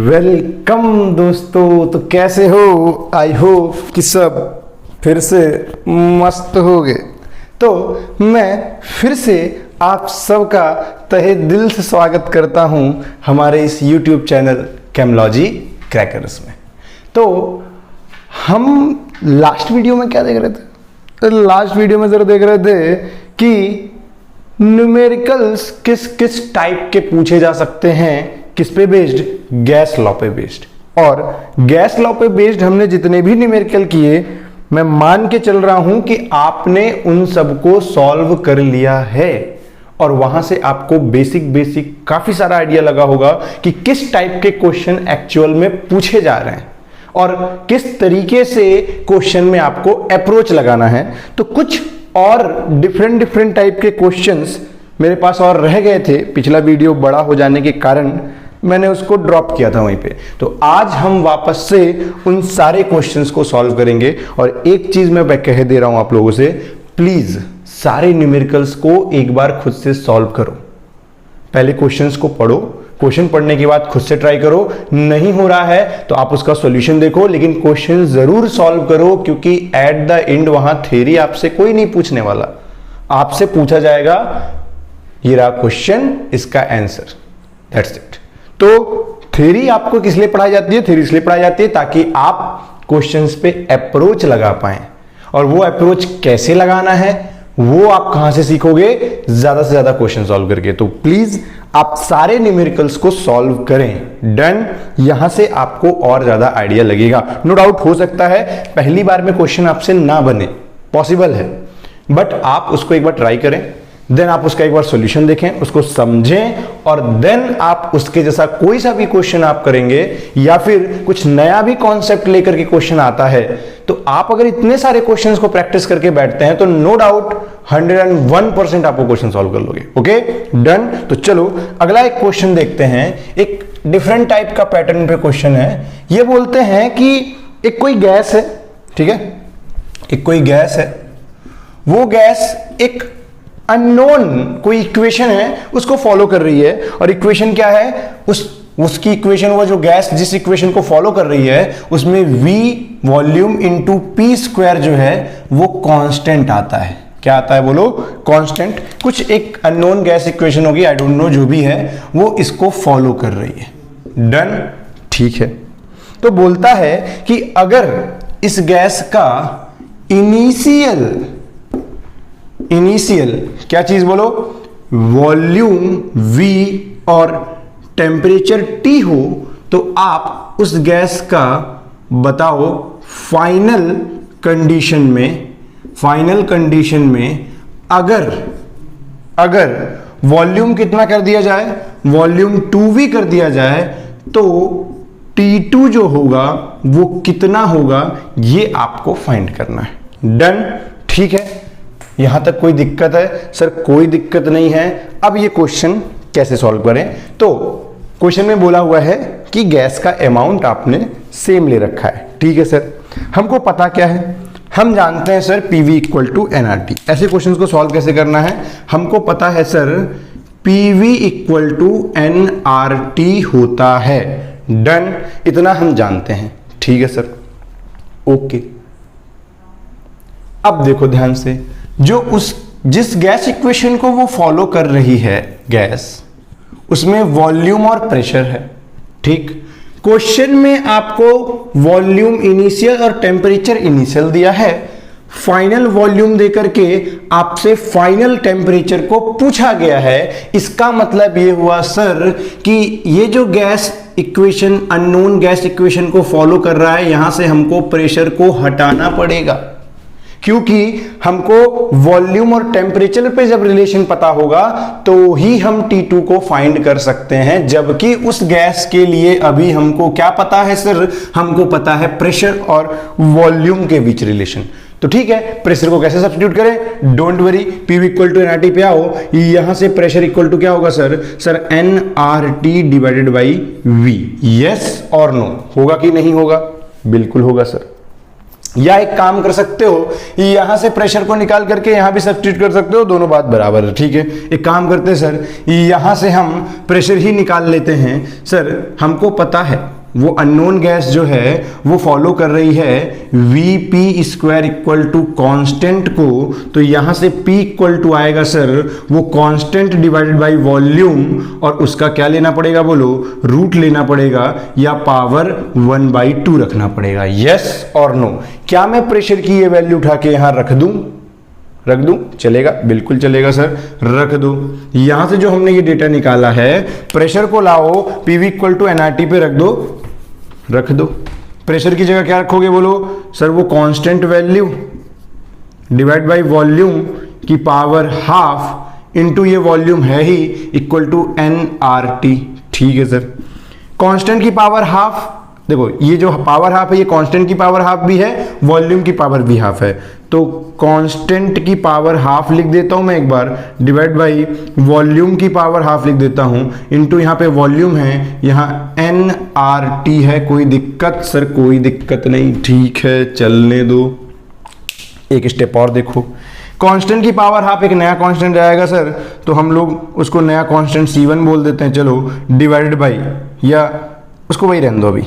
Welcome दोस्तों। तो कैसे हो? आई होप कि सब फिर से मस्त हो गए। तो मैं फिर से आप सबका तहे दिल से स्वागत करता हूं हमारे इस YouTube चैनल केमलॉजी क्रैकर्स में। तो हम लास्ट वीडियो में क्या देख रहे थे? तो लास्ट वीडियो में जरा देख रहे थे कि न्यूमेरिकल्स किस किस टाइप के पूछे जा सकते हैं, किस पे बेस्ड? गैस लॉ पे बेस्ड। और गैस लॉ पे बेस्ड हमने जितने भी न्यूमेरिकल किए, मैं मान के चल रहा हूं कि आपने उन सबको सॉल्व कर लिया है और वहां से आपको बेसिक काफी सारा आइडिया लगा होगा कि किस टाइप के क्वेश्चन एक्चुअल में पूछे जा रहे हैं और किस तरीके से क्वेश्चन में आपको अप्रोच लगाना है। तो कुछ और डिफरेंट टाइप के क्वेश्चंस मेरे पास और रह गए थे, पिछला वीडियो बड़ा हो जाने के कारण मैंने उसको ड्रॉप किया था वहीं पे। तो आज हम वापस से उन सारे क्वेश्चंस को सॉल्व करेंगे। और एक चीज मैं कह दे रहा हूं आप लोगों से, प्लीज सारे न्यूमेरिकल्स को एक बार खुद से सॉल्व करो। पहले क्वेश्चंस को पढ़ो, क्वेश्चन पढ़ने के बाद खुद से ट्राई करो। नहीं हो रहा है तो आप उसका सॉल्यूशन देखो, लेकिन क्वेश्चन जरूर सॉल्व करो, क्योंकि एट द एंड वहां थ्योरी आपसे कोई नहीं पूछने वाला। आपसे पूछा जाएगा ये रहा क्वेश्चन, इसका आंसर, दैट्स इट। तो थ्योरी आपको किस लिए पढ़ाई जाती है? थ्योरी इसलिए पढ़ाई जाती है ताकि आप क्वेश्चंस पे अप्रोच लगा पाएं। और वो अप्रोच कैसे लगाना है वो आप कहां से सीखोगे? ज्यादा से ज्यादा क्वेश्चन सॉल्व करके। तो प्लीज आप सारे न्यूमेरिकल्स को सॉल्व करें। डन। यहां से आपको और ज्यादा आइडिया लगेगा। नो डाउट हो सकता है पहली बार में क्वेश्चन आपसे ना बने, पॉसिबल है, बट आप उसको एक बार ट्राई करें, देन आप उसका एक बार सॉल्यूशन देखें, उसको समझें, और देन आप उसके जैसा कोई सा भी क्वेश्चन आप करेंगे या फिर कुछ नया भी कॉन्सेप्ट लेकर के क्वेश्चन आता है, तो आप अगर इतने सारे क्वेश्चंस को प्रैक्टिस करके बैठते हैं तो नो डाउट 101% आपको क्वेश्चन सॉल्व कर लोगे। Okay, done. तो चलो अगला एक क्वेश्चन देखते हैं। एक डिफरेंट टाइप का पैटर्न पे क्वेश्चन है। ये बोलते हैं कि एक कोई गैस है, ठीक है, एक कोई गैस है, वो गैस एक अननोन कोई इक्वेशन है उसको फॉलो कर रही है। और इक्वेशन क्या है? उसकी इक्वेशन, वो जो गैस जिस इक्वेशन को फॉलो कर रही है उसमें V volume into P square जो है वो कांस्टेंट आता है। क्या आता है बोलो? कांस्टेंट। कुछ एक अननोन गैस इक्वेशन होगी, आई डोंट नो, जो भी है वो इसको फॉलो कर रही है। डन, ठीक है। तो बोलता है कि अगर इस गैस का इनिशियल क्या चीज बोलो? वॉल्यूम V और टेम्परेचर T हो, तो आप उस गैस का बताओ फाइनल कंडीशन में अगर वॉल्यूम कितना कर दिया जाए? वॉल्यूम 2V कर दिया जाए, तो T2 जो होगा वो कितना होगा, ये आपको फाइंड करना है। डन, ठीक है। यहां तक कोई दिक्कत है? सर कोई दिक्कत नहीं है। अब ये क्वेश्चन कैसे सॉल्व करें? तो क्वेश्चन में बोला हुआ है कि गैस का अमाउंट आपने सेम ले रखा है, ठीक है सर। हमको पता क्या है? हम जानते हैं sir PV equal to nRT। ऐसे क्वेश्चन को सॉल्व कैसे करना है? हमको पता है sir PV equal to nRT होता है। डन, इतना हम जानते हैं, ठीक है सर। ओके, अब देखो ध्यान से, जिस गैस इक्वेशन को वो फॉलो कर रही है गैस, उसमें वॉल्यूम और प्रेशर है, ठीक। क्वेश्चन में आपको वॉल्यूम इनिशियल और टेम्परेचर इनिशियल दिया है। फाइनल वॉल्यूम देकर के आपसे फाइनल टेम्परेचर को पूछा गया है। इसका मतलब ये हुआ सर कि ये जो gas equation unknown gas equation को फॉलो कर रहा है, यहां से हमको प्रेशर को हटाना पड़ेगा, क्योंकि हमको वॉल्यूम और टेम्परेचर पे जब रिलेशन पता होगा तो ही हम T2 को फाइंड कर सकते हैं। जबकि उस गैस के लिए अभी हमको क्या पता है सर? हमको पता है प्रेशर और वॉल्यूम के बीच रिलेशन। तो ठीक है, प्रेशर को कैसे सब्स्टिट्यूट करें? Don't worry, PV equal to nRT पे आओ। यहां से प्रेशर इक्वल टू क्या होगा sir? Sir nRT divided by V। Yes और नो? होगा कि नहीं होगा? बिल्कुल होगा सर। या एक काम कर सकते हो, यहां से प्रेशर को निकाल करके यहां भी सब्स्टिट्यूट कर सकते हो, दोनों बात बराबर है। ठीक है, एक काम करते हैं सर, यहां से हम प्रेशर ही निकाल लेते हैं। सर हमको पता है वो अननोन गैस जो है वो फॉलो कर रही है Vp square equal to constant को, तो यहां से P इक्वल टू आएगा सर वो कांस्टेंट डिवाइडेड बाय वॉल्यूम, और उसका क्या लेना पड़ेगा बोलो, रूट लेना पड़ेगा या पावर 1/2 रखना पड़ेगा। यस और नो? क्या मैं प्रेशर की ये वैल्यू उठा के यहां रख दूं? चलेगा, बिल्कुल चलेगा सर, रख दो। यहां से जो हमने ये डेटा निकाला है, प्रेशर को लाओ PV इक्वल टू nRT पे रख दो। प्रेशर की जगह क्या रखोगे बोलो सर, वो constant value divide by volume की पावर हाफ इंटू ये वॉल्यूम है ही इक्वल टू nRT। ठीक है सर, कांस्टेंट की पावर हाफ, देखो ये जो पावर हाफ है ये कांस्टेंट की पावर हाफ भी है, वॉल्यूम की पावर भी हाफ है, तो कांस्टेंट की पावर हाफ लिख देता हूं मैं एक बार, डिवाइड बाई वॉल्यूम की पावर हाफ लिख देता हूं, इनटू यहां पे वॉल्यूम है, यहां nRT है। कोई दिक्कत सर? कोई दिक्कत नहीं, ठीक है चलने दो। एक स्टेप और देखो, कांस्टेंट की पावर हाफ एक नया कांस्टेंट आएगा सर, तो हम लोग उसको नया कांस्टेंट C1 बोल देते हैं, चलो, डिवाइडेड बाई, या उसको वही रहने दो, अभी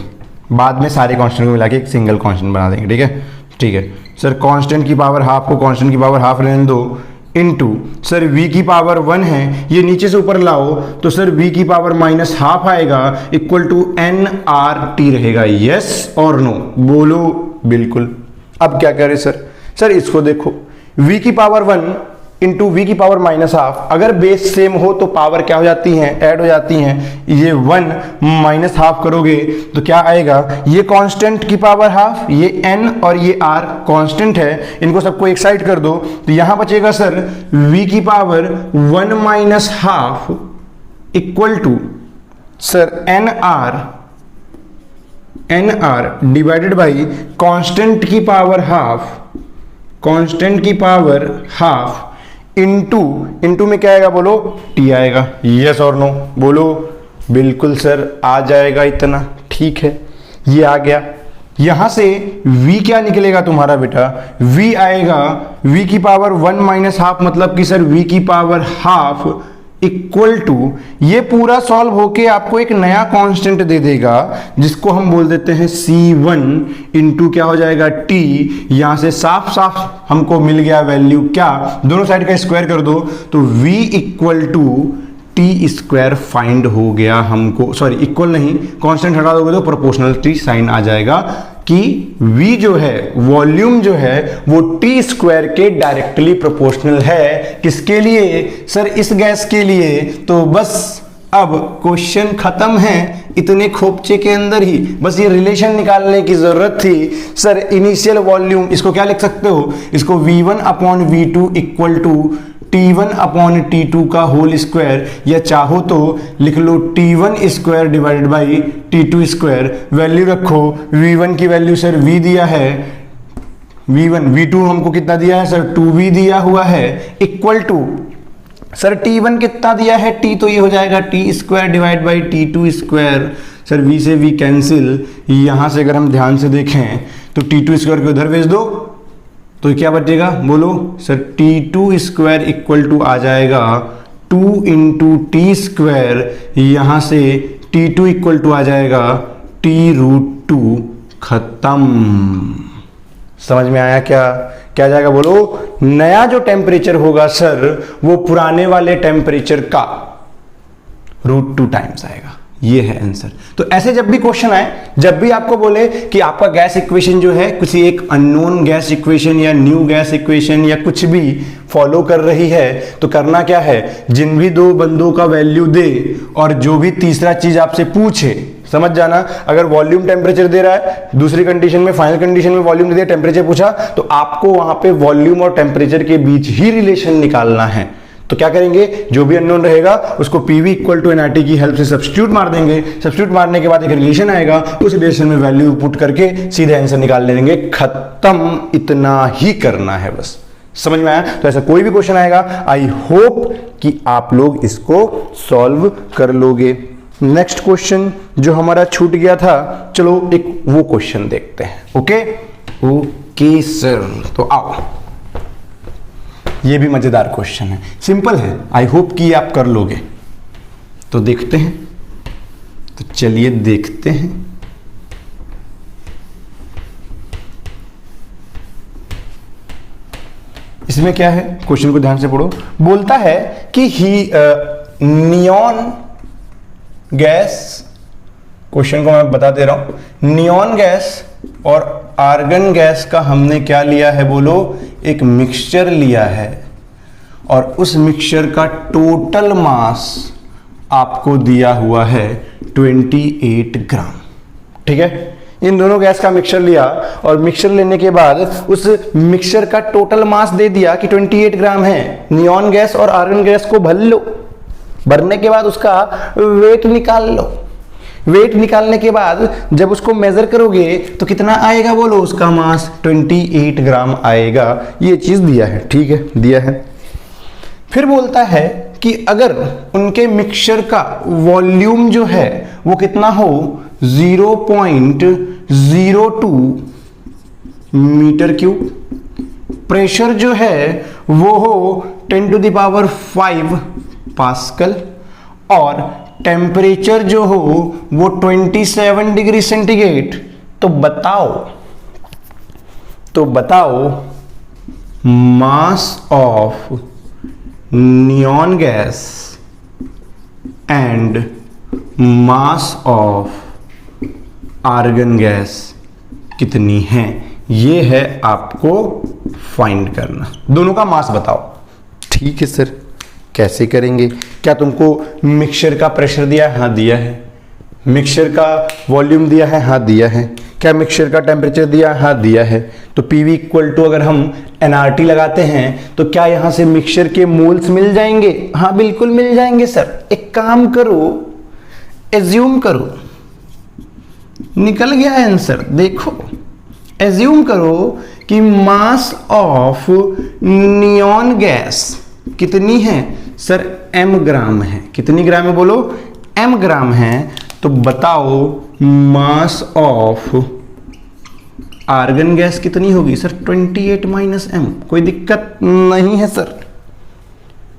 बाद में सारे कांस्टेंट को मिला के एक सिंगल कांस्टेंट बना देंगे। ठीक है, ठीक है सर, कांस्टेंट की पावर हाफ को कांस्टेंट की पावर हाफ रहने दो, इनटू सर v की पावर 1 है, ये नीचे से ऊपर लाओ तो सर v की पावर माइनस हाफ आएगा, इक्वल टू nRT रहेगा। यस और नो? बोलो बिल्कुल। अब क्या करें सर? सर इसको देखो, v की पावर 1 इंटू v की पावर माइनस हाफ, अगर बेस सेम हो तो पावर क्या हो जाती हैं, ऐड हो जाती हैं। ये 1 माइनस हाफ करोगे तो क्या आएगा, ये कांस्टेंट की पावर हाफ, ये n और ये r कांस्टेंट है, इनको सबको एक साइड कर दो, तो यहां बचेगा सर v की power 1 minus half equal to sir nr divided by constant की पावर हाफ इंटू में क्या आएगा बोलो, t आएगा। यस और नो? बोलो बिल्कुल सर, आ जाएगा इतना। ठीक है, ये आ गया। यहां से v क्या निकलेगा तुम्हारा बेटा, v आएगा v की पावर 1 माइनस हाफ, मतलब कि सर v की पावर हाफ इक्वल टू, ये पूरा सॉल्व होके आपको एक नया कांस्टेंट दे देगा जिसको हम बोल देते हैं C1 इंटू क्या हो जाएगा t। यहां से साफ साफ हमको मिल गया वैल्यू, क्या, दोनों साइड का स्क्वायर कर दो तो v equal to T square find हो गया हमको। सॉरी, इक्वल नहीं, कांस्टेंट हटा दोगे तो प्रोपोर्शनलिटी साइन आ जाएगा कि v जो है, वॉल्यूम जो है वो टी स्क्वायर के डायरेक्टली प्रोपोर्शनल है। किसके लिए सर? इस गैस के लिए। तो बस अब क्वेश्चन खत्म है, इतने खोपचे के अंदर ही बस ये रिलेशन निकालने की जरूरत थी। सर इनिशियल वॉल्यूम, इसको क्या लिख सकते हो, इसको V1 upon V2 equal to T1 upon T2 का होल स्क्वायर, या चाहो तो लिख लो T1 square divided by T2 square. Value रखो, V1 की वैल्यू सर V दिया है, V1, V2 हमको कितना दिया है सर 2V दिया हुआ है, इक्वल टू सर T1 कितना दिया है T, तो ये हो जाएगा T square divide by T2 square. Sir V से V कैंसिल, यहां से अगर हम ध्यान से देखें तो T2 स्क्वायर को उधर भेज दो तो क्या बचेगा बोलो sir, T2 square equal to आ जाएगा 2 इंटू टी स्क्वायर, यहां से T2 इक्वल टू आ जाएगा T√2। खत्म। समझ में आया क्या? क्या जाएगा बोलो, नया जो टेम्परेचर होगा सर वो पुराने वाले टेम्परेचर का √2 टाइम्स आएगा। ये है आंसर। तो ऐसे जब भी क्वेश्चन आए, जब भी आपको बोले कि आपका गैस इक्वेशन जो है किसी एक अननोन गैस इक्वेशन या न्यू गैस इक्वेशन या कुछ भी फॉलो कर रही है, तो करना क्या है, जिन भी दो बंदों का वैल्यू दे और जो भी तीसरा चीज आपसे पूछे, समझ जाना, अगर वॉल्यूम टेम्परेचर दे रहा है, दूसरी कंडीशन में, फाइनल कंडीशन में वॉल्यूम दे दिया, टेम्परेचर पूछा, तो आपको वहां पे वॉल्यूम और टेम्परेचर के बीच ही रिलेशन निकालना है। तो क्या करेंगे, जो भी अननोन रहेगा उसको PV इक्वल टू nRT की हेल्प से सब्स्टिट्यूट मार देंगे। सब्स्टिट्यूट मारने के बाद एक रिलेशन आएगा, उस रिलेशन में वैल्यू पुट करके सीधे आंसर निकाल लेंगे। खत्म। इतना ही करना है बस। समझ में आया? तो ऐसा कोई भी क्वेश्चन आएगा, आई होप कि आप लोग इसको सॉल्व कर लोगे। नेक्स्ट क्वेश्चन जो हमारा छूट गया था, चलो एक वो क्वेश्चन देखते हैं। ओके, ओके सर, तो आओ, ये भी मजेदार क्वेश्चन है, सिंपल है, आई होप कि आप कर लोगे। तो देखते हैं, तो चलिए देखते हैं। इसमें क्या है, क्वेश्चन को ध्यान से पढ़ो। बोलता है कि नियॉन गैस, क्वेश्चन को मैं बता दे रहा हूं, नियॉन गैस और आर्गन गैस का हमने क्या लिया है, बोलो, एक मिक्सचर लिया है, और उस मिक्सचर का टोटल मास आपको दिया हुआ है 28 ग्राम। ठीक है, इन दोनों गैस का मिक्सचर लिया और मिक्सचर लेने के बाद उस मिक्सचर का टोटल मास दे दिया कि 28 ग्राम है। नियॉन गैस और आर्गन गैस को भर लो, भरने के बाद उसका वेट निकाल लो। वेट निकालने के बाद जब उसको मेजर करोगे तो कितना आएगा, बोलो, उसका मास 28 ग्राम आएगा। ये चीज दिया है, ठीक है, दिया है। फिर बोलता है कि अगर उनके मिक्सचर का वॉल्यूम जो है वो कितना हो, 0.02 मीटर क्यूब, प्रेशर जो है वो हो 10⁵ पास्कल, और टेम्परेचर जो हो वो 27 डिग्री सेंटीग्रेड। तो बताओ mass of neon gas and mass of argon gas कितनी है। ये है आपको फाइंड करना, दोनों का मास बताओ। ठीक है सर, कैसे करेंगे? क्या तुमको मिक्सचर का प्रेशर दिया है? हाँ दिया है। मिक्सचर का वॉल्यूम दिया है? हाँ दिया है। क्या मिक्सचर का टेम्परेचर दिया है? हाँ दिया है। तो PV इक्वल टू अगर हम NRT लगाते हैं तो क्या यहां से मिक्सचर के मोल्स मिल जाएंगे? हाँ बिल्कुल मिल जाएंगे सर। एक काम करो, एज्यूम करो, निकल गया आंसर। देखो, एज्यूम करो कि मास ऑफ नियॉन गैस कितनी है सर? m ग्राम है। कितनी ग्राम है बोलो? m ग्राम है। तो बताओ मास ऑफ आर्गन गैस कितनी होगी सर? 28 - m। कोई दिक्कत नहीं है सर।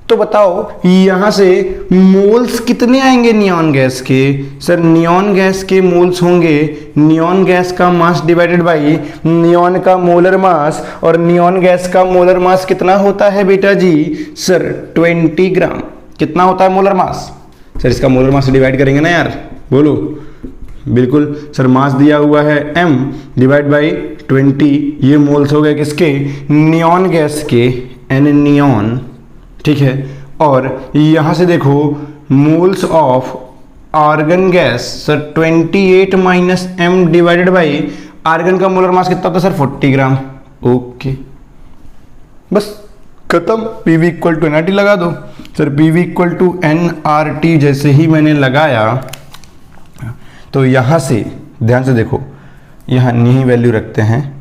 तो बताओ यहां से मोल्स कितने आएंगे नियॉन गैस के? सर नियॉन गैस के मोल्स होंगे नियॉन गैस का मास डिवाइडेड बाई नियॉन का मोलर मास, और नियॉन गैस का मोलर मास कितना होता है बेटा जी? सर 20 ग्राम। कितना होता है मोलर मास? सर इसका मोलर मास से डिवाइड करेंगे ना यार, बोलो। बिल्कुल सर, मास दिया हुआ है m डिवाइड बाई 20, ये मोल्स हो गए किसके? नियॉन गैस के, n नियॉन, ठीक है। और यहां से देखो moles of argon gas sir 28 - m divided by argon का मोलर मास कितना था सर? 40 ग्राम। ओके, बस खत्म। PV इक्वल टू NRT लगा दो sir. PV equal to NRT जैसे ही मैंने लगाया तो यहां से ध्यान से देखो, यहां यही वैल्यू रखते हैं।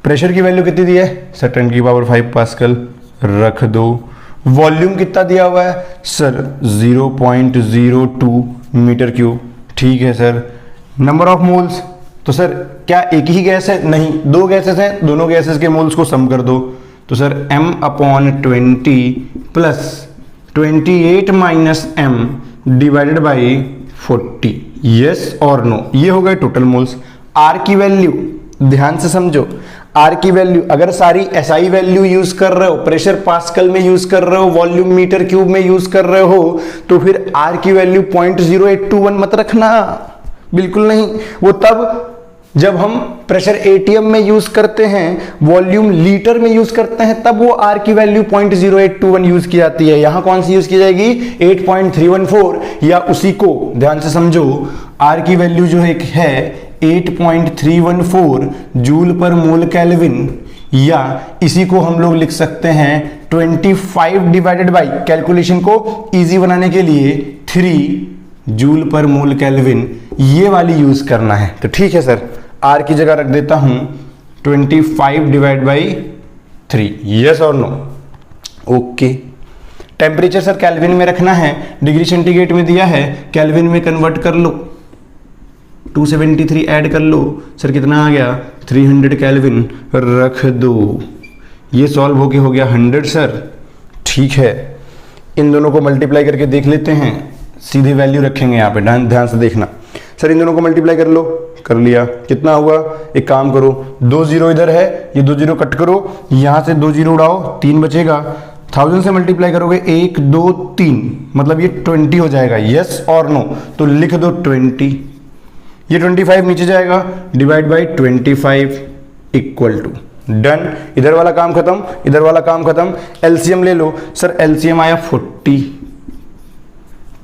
प्रेशर की वैल्यू कितनी दी है सर? 10⁵ पास्कल रख दो। वॉल्यूम कितना दिया हुआ है सर? 0.02 metre cube. ठीक है सर। नंबर ऑफ मोल्स, तो सर क्या एक ही गैस है? नहीं, दो गैसेस हैं, दोनों गैसेस के मोल्स को सम कर दो। तो sir m/20 plus 28 - m divided by 40। Yes और नो, ये हो गए टोटल मोल्स। R की वैल्यू ध्यान से समझो। R की वैल्यू अगर सारी SI वैल्यू यूज कर रहे हो, प्रेशर पास्कल में यूज कर रहे हो, वॉल्यूम मीटर क्यूब में यूज कर रहे हो, तो फिर R की वैल्यू 0.0821 मत रखना, बिल्कुल नहीं। वो तब जब हम प्रेशर ATM में यूज करते हैं, वॉल्यूम लीटर में यूज करते हैं, तब वो R की वैल्यू 0.0821 यूज की जाती है। यहां कौन सी यूज की जाएगी? 8.314, या उसी को ध्यान से समझो। R की वैल्यू जो एक है 8.314 जूल पर मोल केल्विन, या इसी को हम लोग लिख सकते हैं 25 डिवाइडेड बाई, कैलकुलेशन को इजी बनाने के लिए 3 जूल पर मोल केल्विन, ये वाली यूज करना है। तो ठीक है सर, R की जगह रख देता हूं 25 डिवाइड बाई 3। यस और no? Okay. Temperature sir kelvin में रखना है, डिग्री सेंटीग्रेड में दिया है, केल्विन में कन्वर्ट कर लो। 273 ऐड कर लो सर, कितना आ गया 300 केल्विन, रख दो। ये सॉल्व होके हो गया 100 सर। ठीक है, इन दोनों को मल्टीप्लाई करके देख लेते हैं, सीधे वैल्यू रखेंगे यहाँ पे, ध्यान से देखना। सर इन दोनों को मल्टीप्लाई कर लो, कर लिया, कितना हुआ, एक काम करो, 2 जीरो इधर है, ये 2 जीरो कट करो, यहाँ से 2 जीरो उड़ाओ, 3 बचेगा, 1000 से मल्टीप्लाई करोगे 1 2 3, मतलब ये 20 हो जाएगा, यस और नो, तो लिख दो 20। ये 25 नीचे जाएगा, divide by 25 equal to, done. इधर वाला काम खत्म, इधर वाला काम खत्म। एलसीएम ले लो सर, एलसीएम आया 40,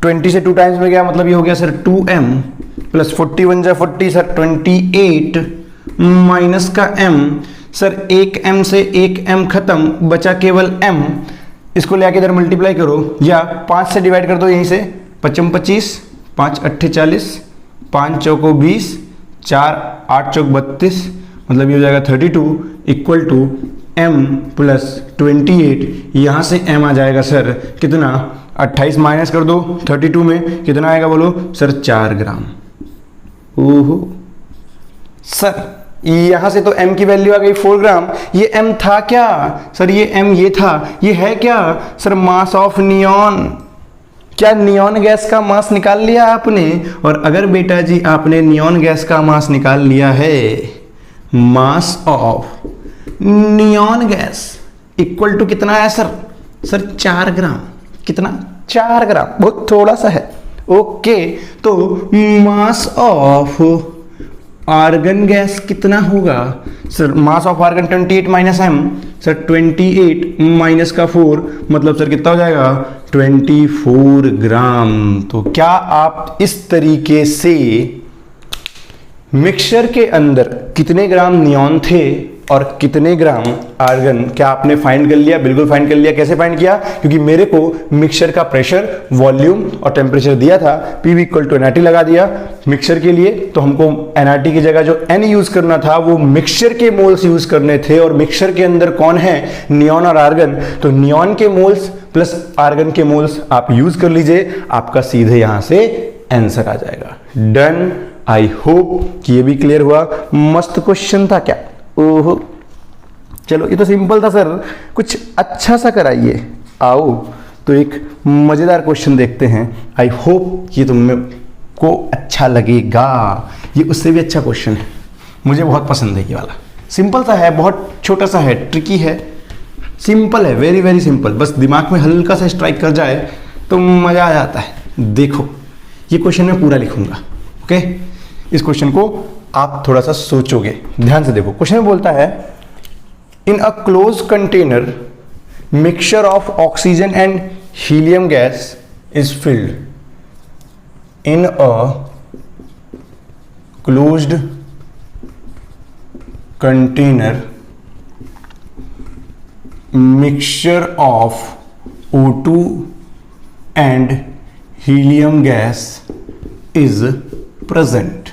20 से 2 टाइम्स में गया, मतलब ये हो गया सर 2m प्लस 40 बन जा 40 सर 28 माइनस का m, सर 1m से 1m खत्म, बचा केवल m, इसको ले आके इधर मल्टीप्लाई करो या 5 से डिवाइड कर दो, यहीं से 5 25, 5 8 40, 5 चौको 20, 4 8 चौक 32, मतलब ये हो जाएगा 32 इक्वल टू m प्लस 28, यहाँ से m आ जाएगा सर कितना, 28 माइनस कर दो 32 में, कितना आएगा बोलो सर 4 ग्राम। ओहो सर, यहां से तो m की वैल्यू आ गई 4 ग्राम, ये m था क्या सर, ये m ये था, ये है क्या सर, मास ऑफ नियॉन। क्या नियॉन गैस का मास निकाल लिया आपने? और अगर बेटा जी आपने नियॉन गैस का मास निकाल लिया है, mass of neon gas equal to कितना है सर, सर 4 ग्राम, कितना 4 ग्राम, बहुत थोड़ा सा है। ओके, तो मास ऑफ आर्गन गैस कितना होगा sir, mass of argon 28 minus m, sir 28 minus का 4, मतलब सर कितना हो जाएगा 24 ग्राम। तो क्या आप इस तरीके से मिक्सचर के अंदर कितने ग्राम नियॉन थे और कितने ग्राम आर्गन, क्या आपने फाइंड कर लिया? बिल्कुल फाइंड कर लिया। कैसे फाइंड किया? क्योंकि मेरे को मिक्सचर का प्रेशर, वॉल्यूम और टेम्परेचर दिया था, PV इक्वल टू NRT लगा दिया मिक्सचर के लिए, तो हमको NRT की जगह जो N यूज करना था वो मिक्सचर के मोल्स यूज करने थे, और मिक्सचर के अंदर कौन है, नियॉन और आर्गन, तो नियॉन के मोल्स प्लस आर्गन के मोल्स आप यूज कर लीजिए, आपका सीधे यहां से आंसर आ जाएगा। डन, आई होप कि ये भी क्लियर हुआ। मस्त क्वेश्चन था क्या? ओहो, चलो ये तो सिंपल था सर, कुछ अच्छा सा कराइए। आओ तो एक मजेदार क्वेश्चन देखते हैं, आई होप ये तुम को अच्छा लगेगा। ये उससे भी अच्छा क्वेश्चन है, मुझे बहुत पसंद है ये वाला। सिंपल सा है, बहुत छोटा सा है, ट्रिकी है, सिंपल है, वेरी वेरी सिंपल, बस दिमाग में हल्का सा स्ट्राइक कर जाए तो मजा आ जाता है। देखो ये क्वेश्चन मैं पूरा लिखूंगा, ओके? इस क्वेश्चन को आप थोड़ा सा सोचोगे, ध्यान से देखो। क्वेश्चन में बोलता है, in a close container mixture of oxygen and helium gas is filled. In a closed container mixture of O2 and helium gas is present.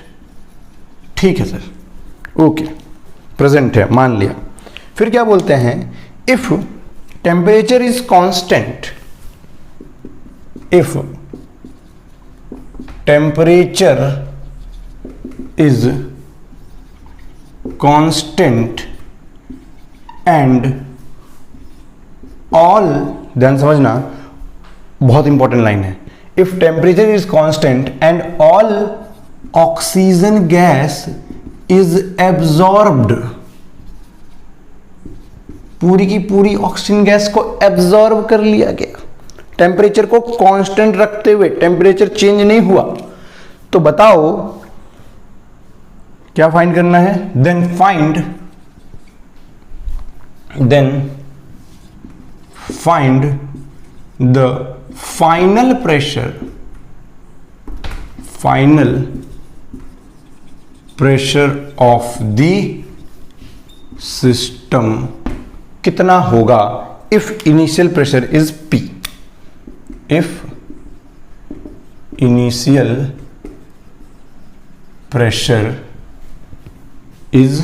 ठीक है सर, ओके, प्रेजेंट है, मान लिया। फिर क्या बोलते हैं, if temperature is constant, if temperature is constant and all, ध्यान समझना, बहुत इंपॉर्टेंट लाइन है, if temperature is constant and all oxygen gas is absorbed, पूरी की पूरी ऑक्सीजन गैस को एब्जॉर्ब कर लिया गया, टेम्परेचर को कांस्टेंट रखते हुए, टेम्परेचर चेंज नहीं हुआ, तो बताओ क्या फाइंड करना है? Then find the final pressure, of the system कितना होगा if initial pressure is P, if initial pressure is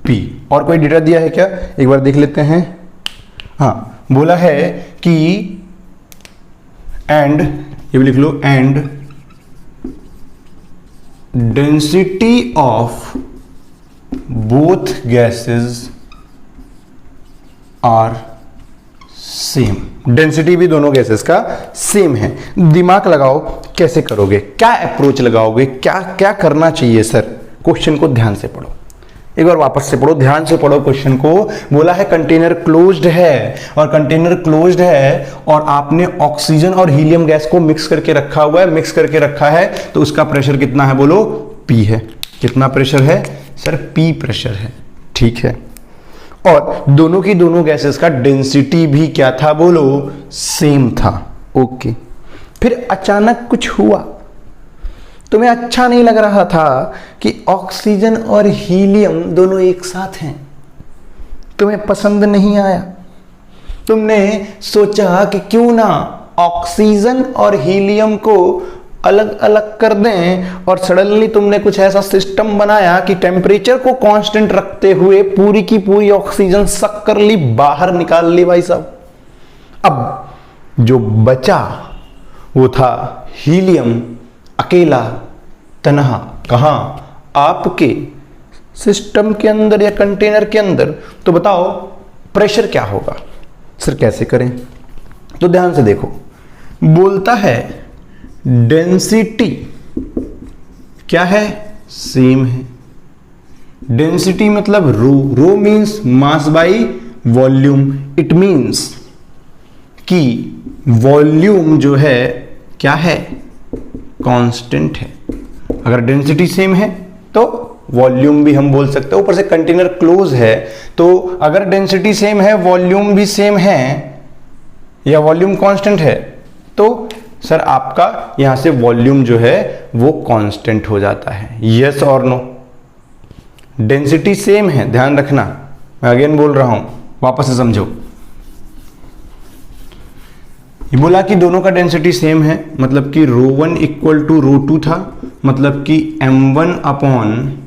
P। और कोई डेटा दिया है क्या, एक बार देख लेते हैं। हाँ, बोला है कि एंड, ये भी लिख लो, and density of both gases are same. Density भी दोनों गैसेस का सेम है। दिमाग लगाओ, कैसे करोगे, क्या अप्रोच लगाओगे, क्या क्या करना चाहिए सर। क्वेश्चन को ध्यान से पढ़ो, एक बार वापस से पढ़ो, ध्यान से पढ़ो क्वेश्चन को। बोला है कंटेनर क्लोज्ड है, और कंटेनर क्लोज्ड है और आपने ऑक्सीजन और हीलियम गैस को मिक्स करके रखा हुआ है, मिक्स करके रखा है, तो उसका प्रेशर कितना है बोलो, P है। कितना प्रेशर है सर, P प्रेशर है, ठीक है। और दोनों की दोनों गैसेस का डेंसिटी भी क्या था बोलो, सेम था, ओके। फिर अचानक कुछ हुआ, तुम्हें अच्छा नहीं लग रहा था कि ऑक्सीजन और हीलियम दोनों एक साथ हैं, तुम्हें पसंद नहीं आया। तुमने सोचा कि क्यों ना ऑक्सीजन और हीलियम को अलग अलग कर दें, और सडनली तुमने कुछ ऐसा सिस्टम बनाया कि टेम्परेचर को कांस्टेंट रखते हुए पूरी की पूरी ऑक्सीजन सक कर ली, बाहर निकाल ली भाई साहब। अब जो बचा वो था हीलियम, अकेला तन्हा, कहां, आपके सिस्टम के अंदर या कंटेनर के अंदर। तो बताओ प्रेशर क्या होगा सर, कैसे करें। तो ध्यान से देखो, बोलता है डेंसिटी क्या है, सेम है। डेंसिटी मतलब rho, rho means mass by volume. It means कि वॉल्यूम जो है क्या है, कांस्टेंट है। अगर डेंसिटी सेम है तो वॉल्यूम भी हम बोल सकते हैं, ऊपर से कंटेनर क्लोज है, तो अगर डेंसिटी सेम है, वॉल्यूम भी सेम है या वॉल्यूम कांस्टेंट है, तो सर आपका यहां से वॉल्यूम जो है वो कांस्टेंट हो जाता है। यस और नो। डेंसिटी सेम है, ध्यान रखना, मैं अगेन बोल रहा हूं, वापस से समझो। ये बोला कि दोनों का डेंसिटी सेम है, मतलब कि ρ1 इक्वल टू ρ2 था, मतलब कि m1 upon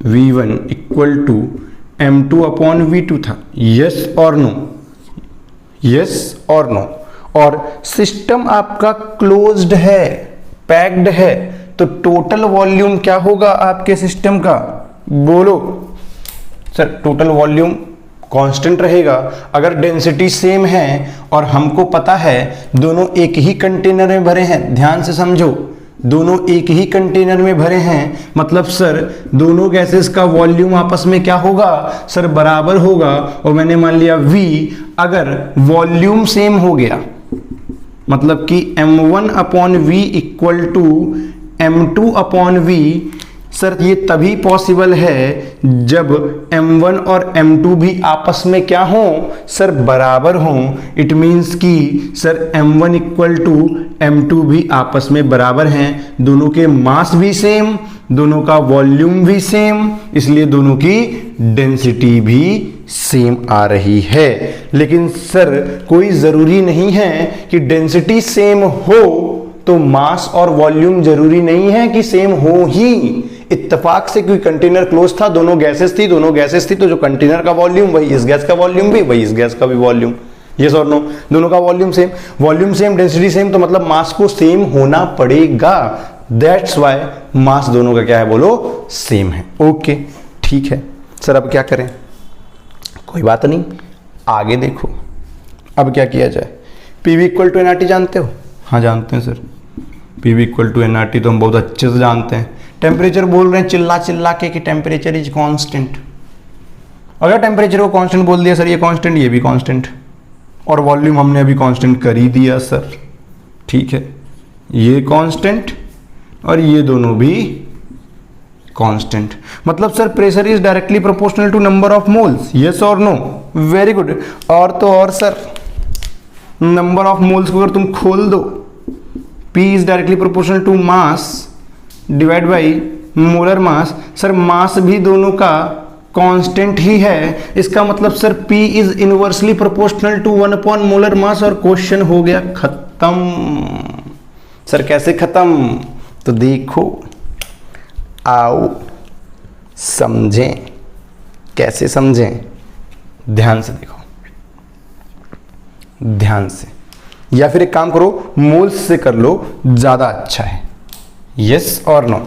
v1 equal to m2 upon v2 था। यस और नो, यस और नो। और सिस्टम आपका क्लोज्ड है, पैक्ड है, तो टोटल वॉल्यूम क्या होगा आपके सिस्टम का बोलो सर। टोटल वॉल्यूम कांस्टेंट रहेगा। अगर डेंसिटी सेम है और हमको पता है दोनों एक ही कंटेनर में भरे हैं, ध्यान से समझो, दोनों एक ही कंटेनर में भरे हैं, मतलब सर दोनों गैसेस का वॉल्यूम आपस में क्या होगा सर, बराबर होगा। और मैंने मान लिया V, अगर वॉल्यूम सेम हो गया मतलब कि m1 upon V equal to m2 upon V, sir ये तभी पॉसिबल है जब m1 और m2 भी आपस में क्या हो सर, बराबर हो। इट मीन्स कि sir m1 equal to m2 भी आपस में बराबर हैं, दोनों के मास भी सेम, दोनों का वॉल्यूम भी सेम, इसलिए दोनों की डेंसिटी भी सेम आ रही है। लेकिन सर कोई जरूरी नहीं है कि डेंसिटी सेम हो तो मास और वॉल्यूम जरूरी नहीं है कि सेम हो ही। इत्तेफाक से कोई कंटेनर क्लोज था, दोनों गैसेस थी, तो जो कंटेनर का वॉल्यूम वही इस गैस का वॉल्यूम भी वही इस गैस का भी वॉल्यूम। यस और नो, दोनों का वॉल्यूम सेम, डेंसिटी सेम, तो मतलब मास को सेम होना पड़ेगा। दैट्स वाई मास दोनों का क्या है बोलो, सेम है। ओके ठीक है सर, अब क्या करें। कोई बात नहीं, आगे देखो अब क्या किया जाए। पीवी इक्वल टू एनआरटी जानते हो? हाँ जानते हैं sir, PV equal to NRT तो हम बहुत अच्छे से जानते हैं। टेम्परेचर बोल रहे हैं चिल्ला चिल्ला के कि टेम्परेचर इज कांस्टेंट। अगर टेम्परेचर को कांस्टेंट बोल दिया सर, ये कांस्टेंट ये भी कांस्टेंट, और वॉल्यूम हमने अभी कांस्टेंट कर ही दिया सर, ठीक है, ये कांस्टेंट और ये दोनों भी कांस्टेंट। मतलब sir pressure is directly proportional to number of moles. Yes और नो, वेरी गुड। और तो और सर नंबर ऑफ मोल्स को अगर तुम खोल दो, P is directly proportional to mass divide by molar mass. Sir mass भी दोनों का कांस्टेंट ही है, इसका मतलब sir P is inversely proportional to 1 upon molar mass, और क्वेश्चन हो गया खत्म। सर कैसे खत्म, तो देखो आओ समझें, कैसे समझें, ध्यान से देखो, ध्यान से, या फिर एक काम करो मोल्स से कर लो, ज्यादा अच्छा है। यस और नो?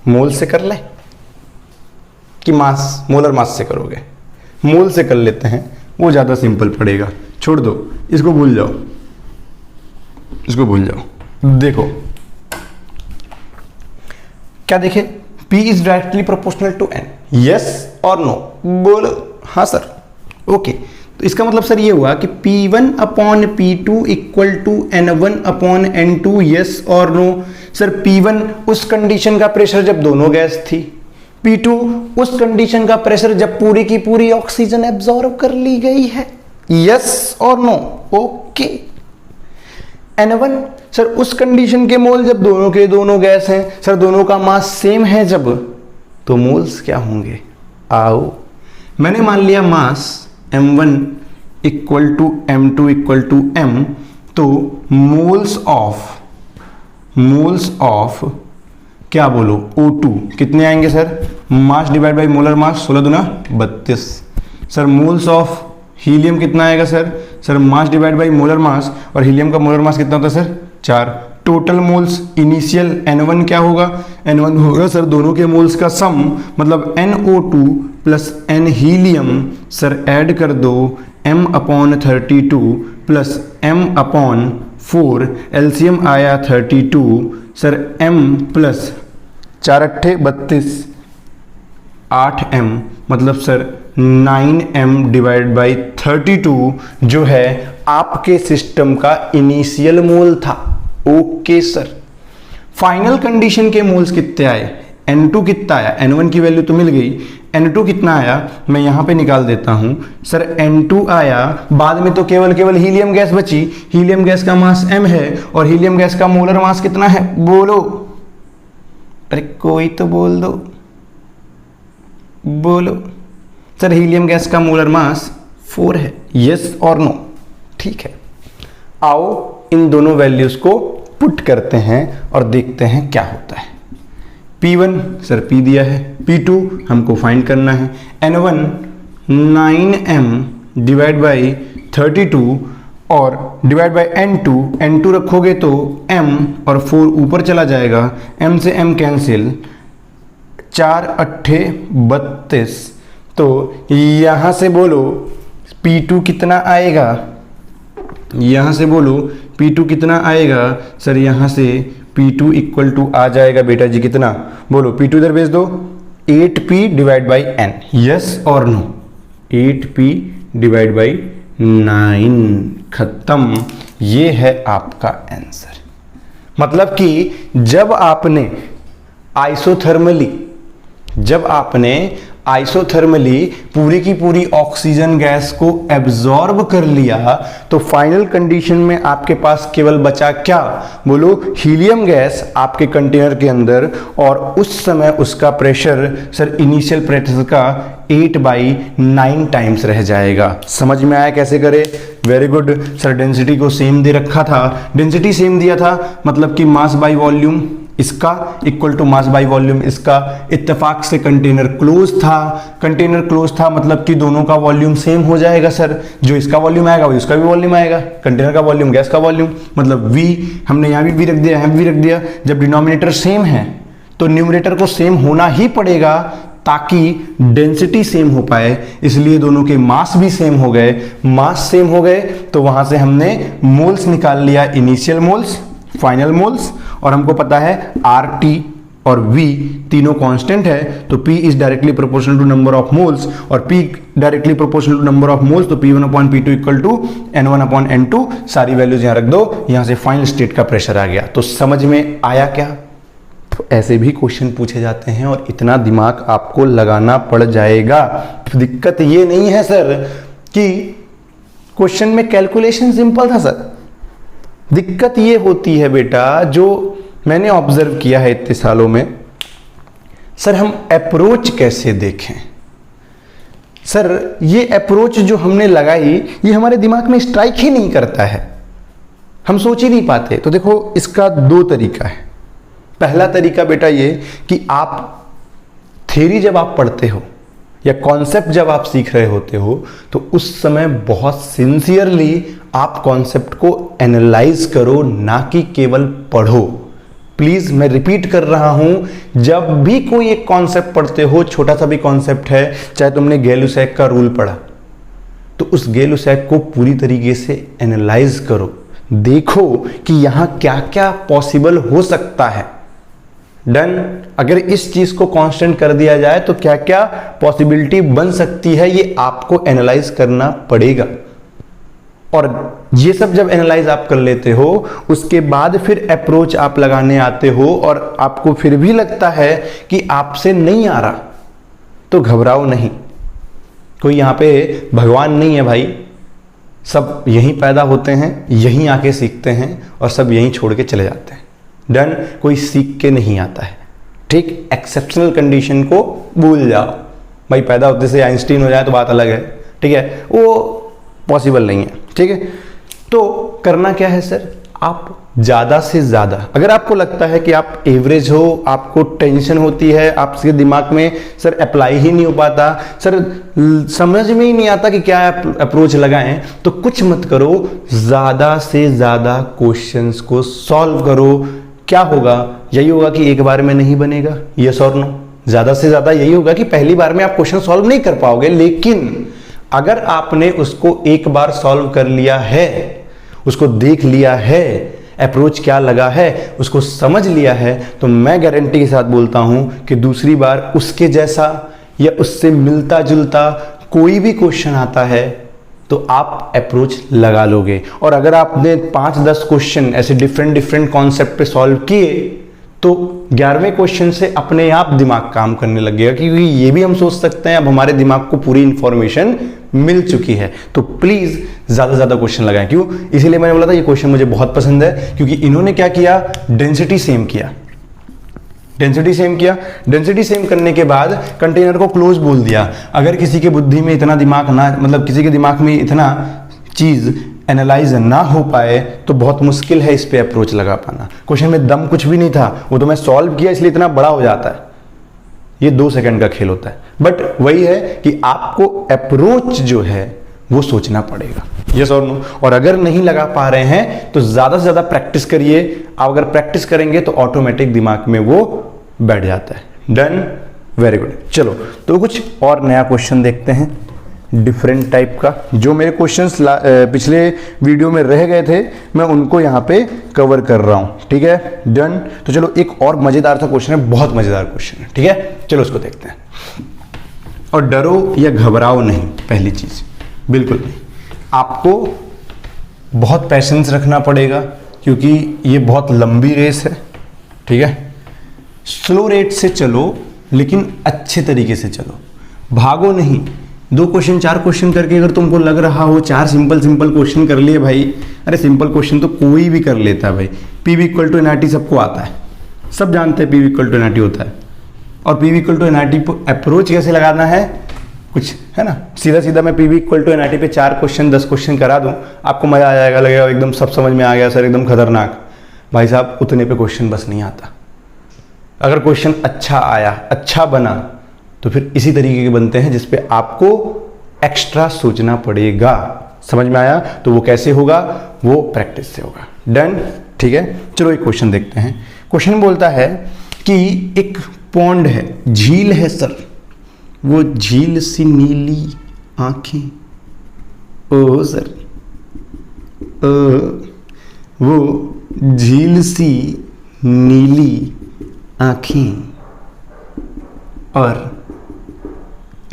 मोल से कर ले कि मास, मोलर मास से करोगे? मोल से कर लेते हैं, वो ज़्यादा सिंपल पड़ेगा। छोड़ दो, इसको भूल जाओ, इसको भूल जाओ। देखो क्या देखे, P is directly proportional to N, yes और नो? बोलो हाँ सर। ओके, तो इसका मतलब सर ये हुआ कि P1 upon P2 equal to N1 upon N2, yes और नो? सर P1 उस कंडीशन का प्रेशर जब दोनों गैस थी, P2 उस कंडीशन का प्रेशर जब पूरी की पूरी ऑक्सीजन एब्जॉर्ब कर ली गई है, यस और नो? ओके। N1 सर उस कंडीशन के मोल जब दोनों के दोनों गैस हैं, सर दोनों का मास सेम है जब, तो मोल्स क्या होंगे? आओ, मैंने मान लिया mass M1 equal to M2 equal to M, तो मोल्स ऑफ क्या बोलो O2 कितने आएंगे sir? Mass divide by molar mass, 16 दूना 32। सर मोल्स ऑफ हीलियम कितना आएगा sir? Sir mass divide by molar mass, और हीलियम का मोलर मास कितना होता है sir? 4। Total moles initial N1 क्या होगा? N1 होगा सर दोनों के मोल्स का सम, मतलब NO2 plus N helium. Sir add कर दो M upon 32 plus M upon 4, LCM आया 32। सर M प्लस 4 अट्ठे 32, 8M, मतलब सर 9M डिवाइड बाई 32 जो है आपके सिस्टम का इनिशियल मोल था। ओके सर, फाइनल कंडीशन के मोल्स कितने आए? N2 कितना आया? N1 की वैल्यू तो मिल गई, N2 कितना आया मैं यहां पे निकाल देता हूं। सर N2 आया, बाद में तो केवल हीलियम गैस बची। हीलियम गैस का मास M है और हीलियम गैस का मोलर मास कितना है? बोलो, अरे कोई तो बोल दो, बोलो। सर हीलियम गैस का मोलर मास 4 है, यस और नो? ठीक है, आओ इन दोनों वैल्यूज को पुट करते हैं और देखते हैं क्या होता है। P1 सर P दिया है, P2 हमको फाइंड करना है। N1 9M डिवाइड बाई 32 और डिवाइड बाई N2 रखोगे तो M और 4 ऊपर चला जाएगा, M से M कैंसिल, 4 अट्ठे 32। तो यहां से बोलो P2 कितना आएगा? यहां से बोलो P2 कितना आएगा? सर यहां से P2 इक्वल टू आ जाएगा बेटा जी कितना? बोलो, P2 इधर भेज दो, 8P divide by N, yes और नो? 8P डिवाइड बाई 9, खत्म। ये है आपका आंसर। मतलब कि जब आपने आइसोथर्मली पूरी की पूरी ऑक्सीजन गैस को एब्जॉर्ब कर लिया, तो फाइनल कंडीशन में आपके पास केवल बचा क्या? बोलो, हीलियम गैस आपके कंटेनर के अंदर, और उस समय उसका प्रेशर सर इनिशियल प्रेशर का 8/9 टाइम्स रह जाएगा। समझ में आया कैसे करे? Very good sir. डेंसिटी को सेम दे रखा था, डेंसिटी सेम दिया था, मतलब कि मास बाई वॉल्यूम इसका equal to mass by volume इसका। इत्तेफाक से कंटेनर क्लोज था, मतलब कि दोनों का वॉल्यूम सेम हो जाएगा सर। जो इसका वॉल्यूम आएगा वो इसका भी वॉल्यूम आएगा, कंटेनर का वॉल्यूम गैस का वॉल्यूम, मतलब V हमने यहाँ भी V रख दिया, यहाँ भी रख दिया। जब डिनोमिनेटर सेम है तो न्यूमरेटर को सेम होना ही पड़ेगा ताकि डेंसिटी सेम हो पाए, इसलिए दोनों के मास भी सेम हो गए। मास सेम हो गए तो वहां से हमने मोल्स निकाल लिया, इनिशियल मोल्स, फाइनल मोल्स, और हमको पता है RT और V तीनों कांस्टेंट है, तो P is directly proportional to number of moles, और P directly proportional to number of moles, तो P1 upon P2 equal to N1 upon N2। सारी वैल्यूज यहां रख दो, यहां से फाइनल स्टेट का प्रेशर आ गया। तो समझ में आया क्या? तो ऐसे भी क्वेश्चन पूछे जाते हैं और इतना दिमाग आपको लगाना पड़ जाएगा। दिक्कत ये नहीं है सर कि क्वेश्चन में कैलकुलेशन सिंपल था सर, दिक्कत ये होती है बेटा, जो मैंने ऑब्जर्व किया है इतने सालों में, सर हम अप्रोच कैसे देखें? सर ये अप्रोच जो हमने लगाई ये हमारे दिमाग में स्ट्राइक ही नहीं करता है, हम सोच ही नहीं पाते। तो देखो इसका 2 तरीका है। पहला तरीका बेटा ये कि आप थ्योरी जब आप पढ़ते हो या कॉन्सेप्ट जब आप सीख रहे होते हो तो उस समय बहुत सिंसियरली आप कॉन्सेप्ट को एनालाइज करो, ना कि केवल पढ़ो। प्लीज मैं रिपीट कर रहा हूं, जब भी कोई एक कॉन्सेप्ट पढ़ते हो, छोटा सा भी कॉन्सेप्ट है, चाहे तुमने गै-लुसैक का रूल पढ़ा, तो उस गै-लुसैक को पूरी तरीके से एनालाइज करो, देखो कि यहां क्या क्या पॉसिबल हो सकता है। डन। अगर इस चीज को कांस्टेंट कर दिया जाए तो क्या क्या पॉसिबिलिटी बन सकती है, ये आपको एनालाइज करना पड़ेगा। और ये सब जब एनालाइज आप कर लेते हो, उसके बाद फिर अप्रोच आप लगाने आते हो और आपको फिर भी लगता है कि आपसे नहीं आ रहा, तो घबराओ नहीं। कोई यहां पे भगवान नहीं है भाई, सब यहीं पैदा होते हैं, यहीं आके सीखते हैं और सब यहीं छोड़ के चले जाते हैं। डन। कोई सीख के नहीं आता है, ठीक। एक्सेप्शनल कंडीशन को भूल जाओ भाई, पैदा होते से आइंस्टीन हो जाए तो बात अलग है, ठीक है, वो पॉसिबल नहीं है, ठीक है। तो करना क्या है सर, आप ज्यादा से ज्यादा, अगर आपको लगता है कि आप एवरेज हो, आपको टेंशन होती है, आपके दिमाग में सर अप्लाई ही नहीं हो पाता, सर समझ में ही नहीं आता कि क्या अप्रोच लगाएं, तो कुछ मत करो, ज्यादा से ज्यादा क्वेश्चंस को सॉल्व करो। क्या होगा, यही होगा कि एक बार में नहीं बनेगा, यस और नो। ज्यादा से ज्यादा यही होगा कि पहली बार में आप क्वेश्चन सॉल्व नहीं कर पाओगे, लेकिन अगर आपने उसको एक बार सॉल्व कर लिया है, उसको देख लिया है, अप्रोच क्या लगा है, उसको समझ लिया है, तो मैं गारंटी के साथ बोलता हूं कि दूसरी बार उसके जैसा या उससे मिलता जुलता कोई भी क्वेश्चन आता है तो आप अप्रोच लगा लोगे। और अगर आपने 5-10 क्वेश्चन ऐसे डिफरेंट कॉन्सेप्ट पे सॉल्व किए, तो 11वें क्वेश्चन से अपने आप दिमाग काम करने लगेगा, क्योंकि ये भी हम सोच सकते हैं अब हमारे दिमाग को पूरी इंफॉर्मेशन मिल चुकी है। तो प्लीज ज्यादा से ज्यादा क्वेश्चन लगाएं। क्यों? इसीलिए मैंने बोला था ये क्वेश्चन मुझे बहुत पसंद है, क्योंकि इन्होंने क्या किया, डेंसिटी सेम किया। डेंसिटी सेम करने के बाद कंटेनर को क्लोज बोल दिया। अगर किसी के बुद्धि में इतना दिमाग ना, मतलब किसी के दिमाग में इतना चीज एनालाइज ना हो पाए, तो बहुत मुश्किल है इस पे अप्रोच लगा पाना। क्वेश्चन में दम कुछ भी नहीं था, वो तो मैं सॉल्व किया इसलिए इतना बड़ा हो जाता है। ये 2 सेकंड का खेल होता है। बट वही है कि आपको अप्रोच जो है वो सोचना पड़ेगा, यस और नो। और अगर नहीं लगा पा रहे हैं तो ज्यादा से ज्यादा प्रैक्टिस करिए। आप अगर प्रैक्टिस करेंगे तो ऑटोमेटिक दिमाग में वो बैठ जाता है। Done, very good. चलो तो कुछ और नया क्वेश्चन देखते हैं, डिफरेंट टाइप का। जो मेरे क्वेश्चंस पिछले वीडियो में रह गए थे, मैं उनको यहाँ पे कवर कर रहा हूँ, ठीक है। डन। तो चलो एक और मजेदार सा क्वेश्चन है, बहुत मजेदार क्वेश्चन है, ठीक है। चलो उसको देखते हैं। और डरो या घबराओ नहीं, पहली चीज बिल्कुल नहीं। आपको बहुत पैशेंस रखना पड़ेगा, क्योंकि ये बहुत लंबी रेस है, ठीक है। स्लो रेट से चलो, लेकिन अच्छे तरीके से चलो, भागो नहीं। 2 क्वेश्चन 4 क्वेश्चन करके अगर तुमको लग रहा हो 4 सिंपल क्वेश्चन कर लिए भाई, अरे सिंपल क्वेश्चन तो कोई भी कर लेता है भाई। PV = NRT सबको आता है, सब जानते हैं PV = NRT होता है। और PV = NRT पर अप्रोच कैसे लगाना है, कुछ है ना, सीधा मैं PV = NRT पे 4 क्वेश्चन 10 क्वेश्चन करा दूं, आपको मजा आ जाएगा, लगेगा एकदम सब समझ में आ गया सर, एकदम खतरनाक। भाई साहब उतने पे क्वेश्चन बस नहीं आता। अगर क्वेश्चन अच्छा आया, अच्छा बना, तो फिर इसी तरीके के बनते हैं जिसपे आपको एक्स्ट्रा सोचना पड़ेगा। समझ में आया? तो वो कैसे होगा, वो प्रैक्टिस से होगा। डन, ठीक है। चलो एक क्वेश्चन देखते हैं। क्वेश्चन बोलता है कि एक पॉन्ड है, झील है सर, वो झील सी नीली आंखें, ओ सर, वो झील सी नीली आंखें, और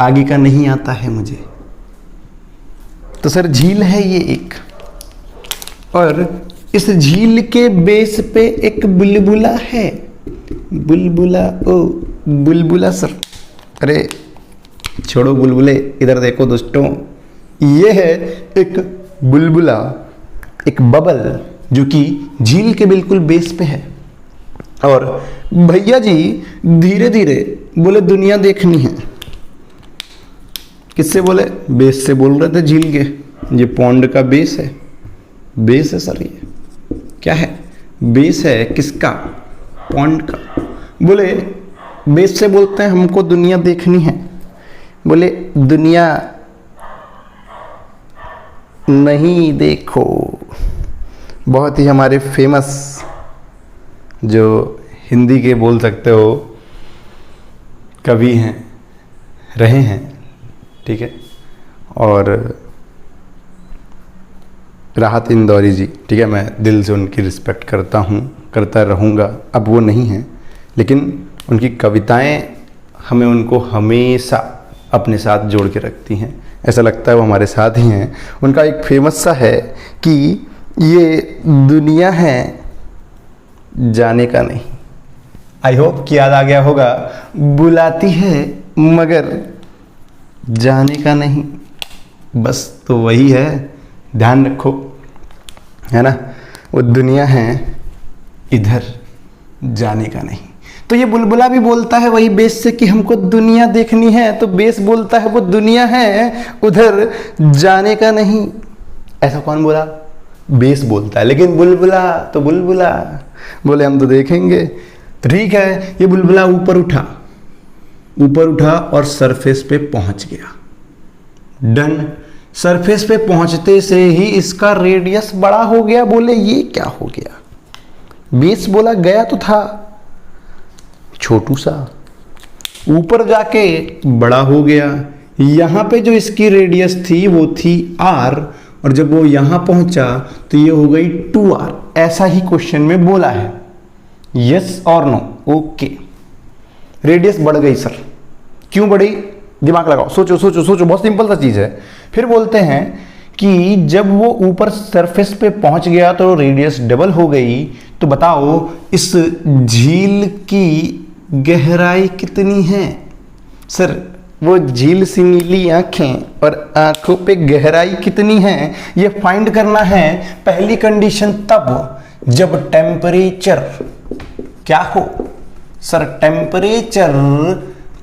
आगे का नहीं आता है मुझे। तो सर झील है ये एक, और इस झील के बेस पे एक बुलबुला है। बुलबुला, ओ बुलबुला सर, अरे छोड़ो बुलबुले, इधर देखो दोस्तों, ये है एक बुलबुला, एक बबल, जो कि झील के बिल्कुल बेस पे है। और भैया जी धीरे धीरे बोले दुनिया देखनी है। किससे बोले? बेस से बोल रहे थे, झील के। ये पॉन्ड का बेस है, बेस है सर, ये क्या है? बेस है किसका? पॉन्ड का। बोले बेस से बोलते हैं हमको दुनिया देखनी है। बोले दुनिया नहीं देखो, बहुत ही हमारे फेमस जो हिंदी के बोल सकते हो कवि हैं, रहे हैं, ठीक है, और राहत इंदौरी जी, ठीक है, मैं दिल से उनकी रिस्पेक्ट करता हूँ, करता रहूँगा। अब वो नहीं हैं, लेकिन उनकी कविताएं हमें उनको हमेशा अपने साथ जोड़ के रखती हैं, ऐसा लगता है वो हमारे साथ ही हैं। उनका एक फेमस सा है कि ये दुनिया है जाने का नहीं। आई होप कि याद आ गया होगा, बुलाती है मगर जाने का नहीं। बस तो वही है, ध्यान रखो, है ना, वो दुनिया है इधर जाने का नहीं। तो ये बुलबुला भी बोलता है वही बेस से कि हमको दुनिया देखनी है, तो बेस बोलता है वो दुनिया है उधर जाने का नहीं। ऐसा कौन बोला? बेस बोलता है। लेकिन बुलबुला तो बुलबुला बोले हम तो देखेंगे। ठीक है, ये बुलबुला ऊपर उठा और सरफेस पे पहुंच गया। डन। सरफेस पे पहुंचते से ही इसका रेडियस बड़ा हो गया। बोले ये क्या हो गया? बेस बोला गया तो था छोटू सा, ऊपर जाके बड़ा हो गया। यहां पे जो इसकी रेडियस थी वो थी r, और जब वो यहां पहुंचा तो ये हो गई 2r। ऐसा ही क्वेश्चन में बोला है, यस और नो। ओके, रेडियस बढ़ गई सर, क्यों बढ़ी? दिमाग लगाओ, सोचो सोचो सोचो, बहुत सिंपल सा चीज है। फिर बोलते हैं कि जब वो ऊपर सरफेस पे पहुंच गया तो रेडियस डबल हो गई। तो बताओ इस झील की गहराई कितनी है? सर वो झील सी नीली आंखें और आंखों पे गहराई कितनी है ये फाइंड करना है। पहली कंडीशन तब जब टेम्परेचर क्या हो? सर टेम्परेचर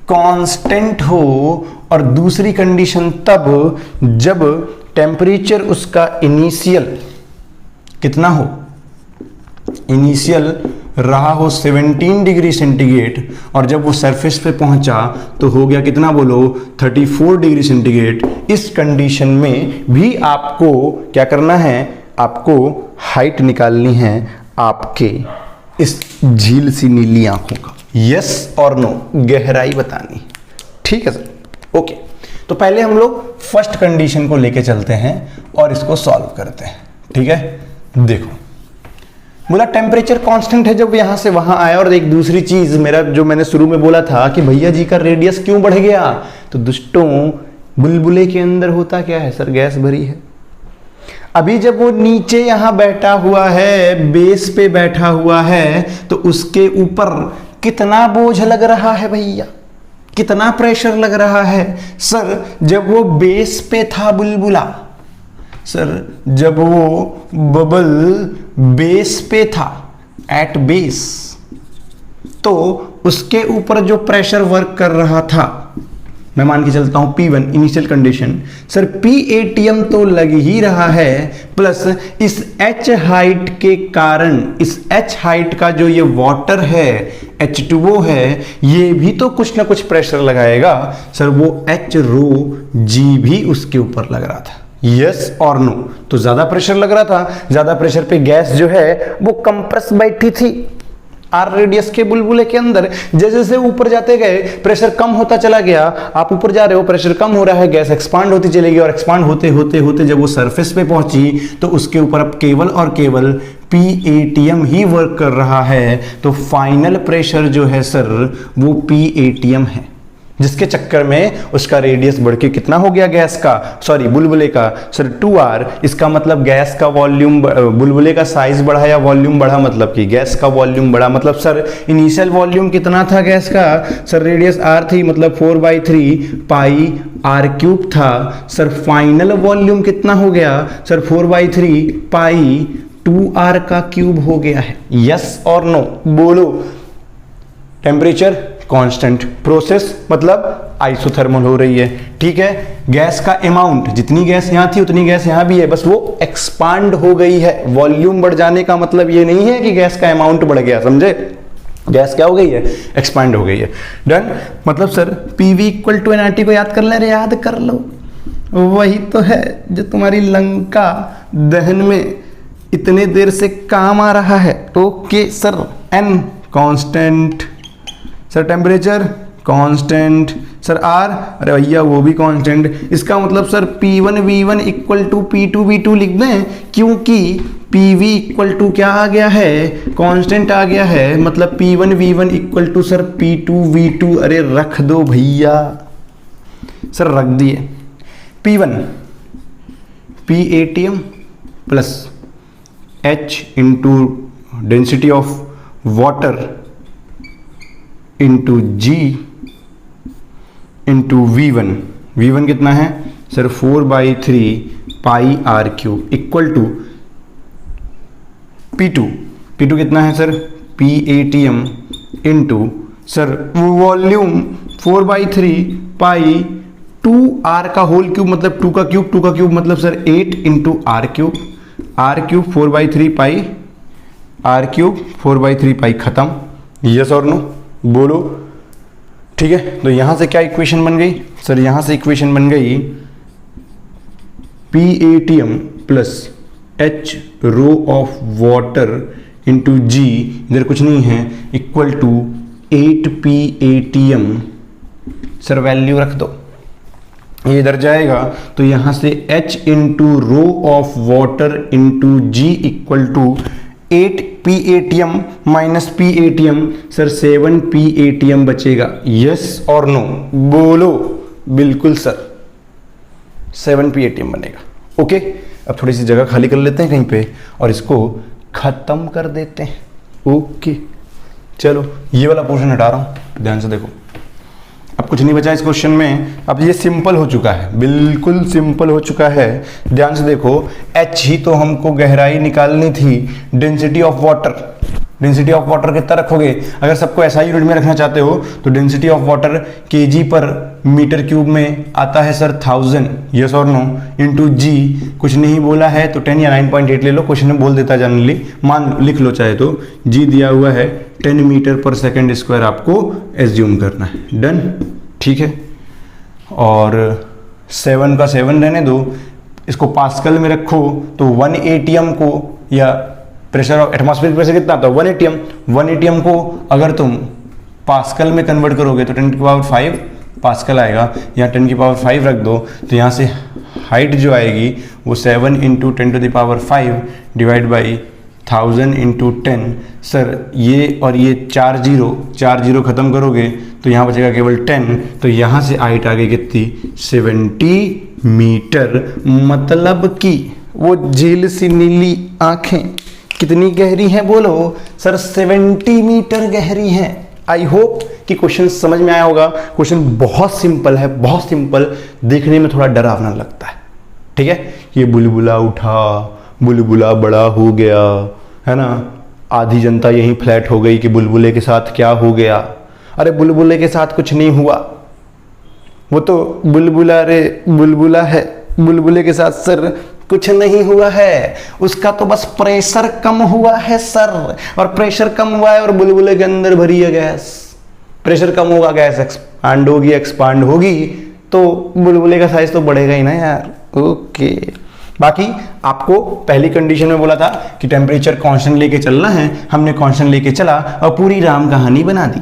कांस्टेंट हो, और दूसरी कंडीशन तब जब टेम्परेचर उसका इनिशियल कितना हो? इनिशियल रहा हो 17 डिग्री सेंटीग्रेड, और जब वो सरफेस पे पहुंचा तो हो गया कितना? बोलो 34 डिग्री सेंटीग्रेड। इस कंडीशन में भी आपको क्या करना है? आपको हाइट निकालनी है आपके इस झील सी नीली आंखों का। यस और नो, गहराई बतानी। ठीक है सर, ओके। तो पहले हम लोग फर्स्ट कंडीशन को लेके चलते हैं और इसको सॉल्व करते हैं। ठीक है, देखो बोला टेम्परेचर कांस्टेंट है जब यहां से वहां आया। और एक दूसरी चीज मेरा जो मैंने शुरू में बोला था कि भैया जी का रेडियस क्यों बढ़ गया, तो दुष्टों बुलबुले के अंदर होता क्या है? सर गैस भरी है। अभी जब वो नीचे यहां बैठा हुआ है, बेस पे बैठा हुआ है, तो उसके ऊपर कितना बोझ लग रहा है भैया? कितना प्रेशर लग रहा है? सर जब वो बेस पे था बुलबुला, सर जब वो बबल बेस पे था, एट बेस, तो उसके ऊपर जो प्रेशर वर्क कर रहा था, मैं मान के चलता हूं P1 initial condition, sir PATM तो लग ही रहा है, प्लस इस H हाइट के कारण, इस H हाइट का जो ये वाटर है H2O है, ये भी तो कुछ ना कुछ प्रेशर लगाएगा। सर वो H रो G भी उसके ऊपर लग रहा था। यस और नो? तो ज्यादा प्रेशर लग रहा था। ज्यादा प्रेशर पे गैस जो है वो कंप्रेस बैठी थी आर रेडियस के बुलबुले के अंदर। जैसे जैसे ऊपर जाते गए प्रेशर कम होता चला गया। आप ऊपर जा रहे हो, प्रेशर कम हो रहा है, गैस एक्सपांड होती चलेगी, और एक्सपांड होते होते होते जब वो सरफेस पे पहुंची तो उसके ऊपर अब केवल और केवल PATM ही वर्क कर रहा है। तो फाइनल प्रेशर जो है सर वो PATM है, जिसके चक्कर में उसका रेडियस बढ़ के कितना हो गया गैस का, सॉरी बुलबुले का? Sir 2R। इसका मतलब गैस का वॉल्यूम, बुलबुले का साइज बढ़ा या वॉल्यूम बढ़ा? मतलब कि गैस का वॉल्यूम बढ़ा। मतलब सर इनिशियल वॉल्यूम कितना था गैस का? सर रेडियस R थी, मतलब 4/3 पाई R³ था। सर फाइनल वॉल्यूम कितना हो गया? सर 4/3 पाई 2R का क्यूब हो गया है। यस और नो? बोलो। टेम्परेचर कांस्टेंट, प्रोसेस मतलब आइसोथर्मल हो रही है। ठीक है, गैस का अमाउंट, जितनी गैस यहां थी उतनी गैस यहां भी है, बस वो एक्सपांड हो गई है। वॉल्यूम बढ़ जाने का मतलब ये नहीं है कि गैस का अमाउंट बढ़ गया, समझे? गैस क्या हो गई है? एक्सपांड हो गई है। डन। मतलब सर PV = nRT को याद कर ले रहे, याद कर लो। वही तो है जो तुम्हारी लंका दहन में इतने देर से काम आ रहा है। Okay sir, N constant, sir temperature constant, sir R, अरे भैया वो भी कांस्टेंट। इसका मतलब sir P1 V1 equal to P2 V2 लिख दें, क्योंकि PV इक्वल टू क्या आ गया है, कांस्टेंट आ गया है, मतलब P1 V1 equal to sir P2 V2। अरे रख दो भैया, सर रख दिए। P1 PATM plus H into density of water into G into V1 कितना है sir 4/3 pi R cube equal to P2 कितना है sir PATM into sir volume 4/3 pi 2r का होल क्यूब, मतलब 2 का क्यूब मतलब sir 8 into r cube 4/3 pi r cube 4/3 pi खत्म। Yes और नो बोलो। ठीक है, तो यहां से क्या इक्वेशन बन गई सर, यहां से इक्वेशन बन गई PATM plus H rho of water into G, इधर कुछ नहीं है, equal to 8 PATM। Sir value रख दो, ये इधर जाएगा तो यहां से H into rho of water into G equal to 8 PATM minus PATM, sir 7 PATM बचेगा। यस और नो बोलो। बिल्कुल सर 7 PATM बनेगा। ओके, अब थोड़ी सी जगह खाली कर लेते हैं कहीं पे और इसको खत्म कर देते हैं। ओके चलो, ये वाला पोर्शन हटा रहा हूं, ध्यान से देखो। अब कुछ नहीं बचा इस क्वेश्चन में, अब ये सिंपल हो चुका है, बिल्कुल सिंपल हो चुका है। ध्यान से देखो, H ही तो हमको गहराई निकालनी थी, डेंसिटी ऑफ वाटर कितना रखोगे, अगर सबको SI यूनिट में रखना चाहते हो तो डेंसिटी ऑफ वाटर kg पर मीटर क्यूब में आता है सर 1000। यस और नो इंटू G, कुछ नहीं बोला है तो 10 या 9.8 ले लो, क्वेश्चन में बोल देता जनरली, मान लिख लो चाहे तो। G दिया हुआ है 10 मीटर पर सेकेंड स्क्वायर, आपको एज्यूम करना है। डन, ठीक है। और 7 का 7 रहने दो, इसको पास्कल में रखो तो 1 ATM को, या प्रेशर ऑफ एटमॉस्फेरिक प्रेशर कितना आता है 1 ATM को अगर तुम पास्कल में कन्वर्ट करोगे तो 10 की पावर 5 पास्कल आएगा। यहाँ 10 की पावर 5 रख दो तो यहाँ से हाइट जो आएगी वो 7 into 10 to the power 5 divide by 1000 into 10। Sir ये और ये 4 जीरो खत्म करोगे तो यहाँ बचेगा केवल 10, तो यहाँ से हाइट आ गई कितनी 70 मीटर। मतलब कि वो झील सी नीली आंखें कितनी गहरी हैं बोलो सर, 70 मीटर गहरी हैं। आई होप कि क्वेश्चन समझ में आया होगा। क्वेश्चन बहुत सिंपल है, बहुत सिंपल, देखने में थोड़ा डरावना लगता है। ठीक है, ये बुलबुला उठा, बुलबुला बड़ा हो गया, है ना, आधी जनता यहीं फ्लैट हो गई कि बुलबुले के साथ क्या हो गया। अरे बुलबुले के साथ कुछ नहीं हुआ, वो तो बुलबुला रे बुलबुला है, बुलबुले के साथ सर कुछ नहीं हुआ है, उसका तो बस प्रेशर कम हुआ है सर, और प्रेशर कम हुआ है और बुलबुले के अंदर भरी है गैस। प्रेशर कम होगा, गैस एक्सपांड होगी तो बुलबुले का साइज तो बढ़ेगा ही ना यार। ओके, बाकी आपको पहली कंडीशन में बोला था कि टेम्परेचर कांस्टेंट लेके चलना है, हमने कांस्टेंट लेके चला और पूरी राम कहानी बना दी।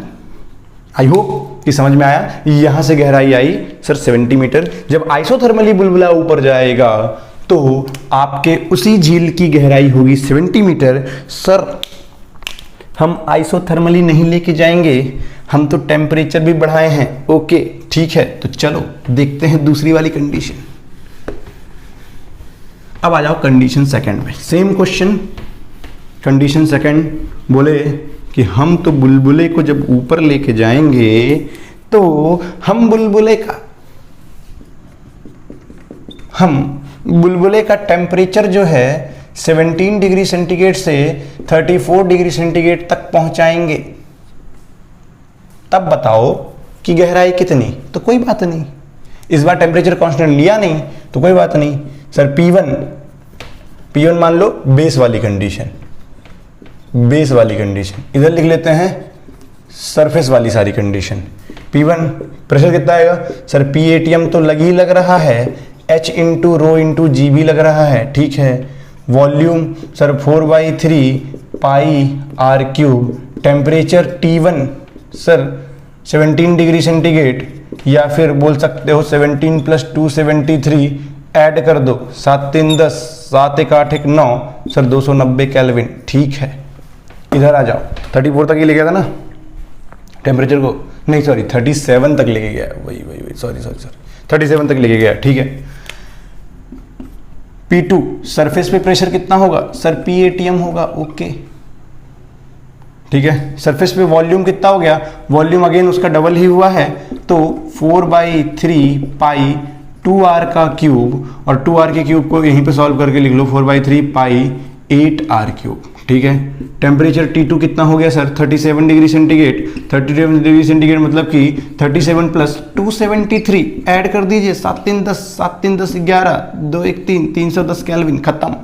आई होप कि समझ में आया। यहां से गहराई आई सर 70 मीटर। जब आइसोथर्मली बुलबुला ऊपर जाएगा तो आपके उसी झील की गहराई होगी 70 मीटर। सर हम आइसोथर्मली नहीं लेके जाएंगे, हम तो टेम्परेचर भी बढ़ाए हैं। ओके ठीक है, तो चलो देखते हैं दूसरी वाली कंडीशन। अब आ जाओ कंडीशन सेकंड में, सेम क्वेश्चन। कंडीशन सेकंड बोले कि हम तो बुलबुले को जब ऊपर लेके जाएंगे तो हम बुलबुले का टेम्परेचर जो है 17 डिग्री सेंटीग्रेड से 34 डिग्री सेंटीग्रेड तक पहुंचाएंगे। तब बताओ कि गहराई कितनी। तो कोई बात नहीं, इस बार टेम्परेचर कांस्टेंट लिया नहीं तो कोई बात नहीं। सर P1 मान लो बेस वाली कंडीशन, इधर लिख लेते हैं सरफेस वाली सारी कंडीशन। P1 प्रेशर कितना आएगा सर, PATM तो लग रहा है, H into rho into G भी लग रहा है, ठीक है। Volume sir 4/3 pi R cube temperature T1 sir 17 degree centigrade, या फिर बोल सकते हो 17 + 273 ऐड कर दो, 7 3 10, 7 1 8 1 9 सर 290 केल्विन। ठीक है, इधर आ जाओ। 34 तक ही ले गया था ना टेम्परेचर को, नहीं सॉरी 37 तक लेके गया, वही सॉरी 37 तक लेके गया। ठीक है, P2 सरफेस पे प्रेशर कितना होगा सर, PATM होगा। ओके ठीक है, सरफेस पे वॉल्यूम कितना हो गया, वॉल्यूम अगेन उसका डबल ही हुआ है, तो 4/3 पाई 2r का क्यूब, और 2r के क्यूब को यहीं पे सॉल्व करके लिख लो 4/3 पाई 8r क्यूब। ठीक है, टेम्परेचर T2 कितना हो गया sir, 37 degree centigrade. 37 degree centigrade मतलब कि 37 + 273 ऐड कर दीजिए, 7 3 10, 7 3 10 11, 2 1 3, 310 केल्विन। खत्म।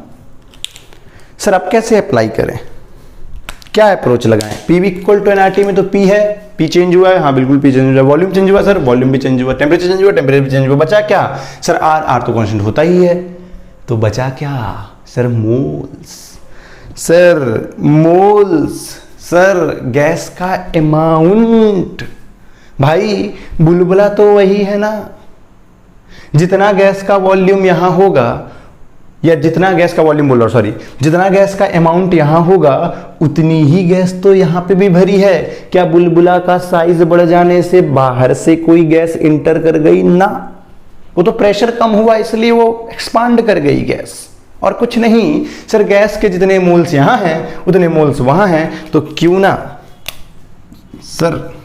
सर अब कैसे अप्लाई करें, क्या अप्रोच लगाएं? PV = nRT में तो P है, P चेंज हुआ है, हाँ बिल्कुल P चेंज हुआ है। वॉल्यूम चेंज हुआ सर, वॉल्यूम भी चेंज हुआ। टेम्परेचर चेंज हुआ, टेम्परेचर भी चेंज हुआ। बचा क्या सर, R तो कांस्टेंट होता ही है, तो बचा क्या sir, moles. Sir moles, sir gas का अमाउंट। भाई बुलबुला तो वही है ना, जितना गैस का वॉल्यूम यहां होगा, या जितना गैस का वॉल्यूम बोल रहा हूं सॉरी, जितना गैस का अमाउंट यहां होगा उतनी ही गैस तो यहां पे भी भरी है। क्या बुलबुला का साइज बढ़ जाने से बाहर से कोई गैस इंटर कर गई ना, वो तो प्रेशर कम हुआ इसलिए वो एक्सपांड कर गई गैस, और कुछ नहीं। सर गैस के जितने मोल्स यहां हैं उतने मोल्स वहां हैं, तो क्यों ना सर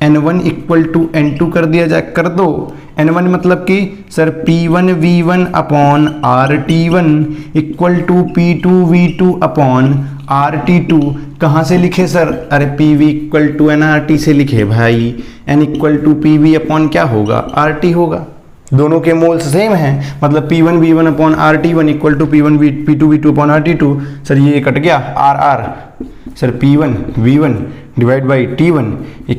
N1 = N2 कर दिया जाए, कर दो। N1 मतलब कि sir P1 V1 upon RT1 = P2 V2 upon RT2। कहाँ से लिखे सर, अरे PV = nRT से लिखे भाई। N = PV अपॉन क्या होगा, RT होगा। दोनों के मोल्स सेम हैं, मतलब P1 V1 upon RT1 = P1 P2 V2 upon RT2। Sir ये कट गया R sir P1 V1 divide by T1 =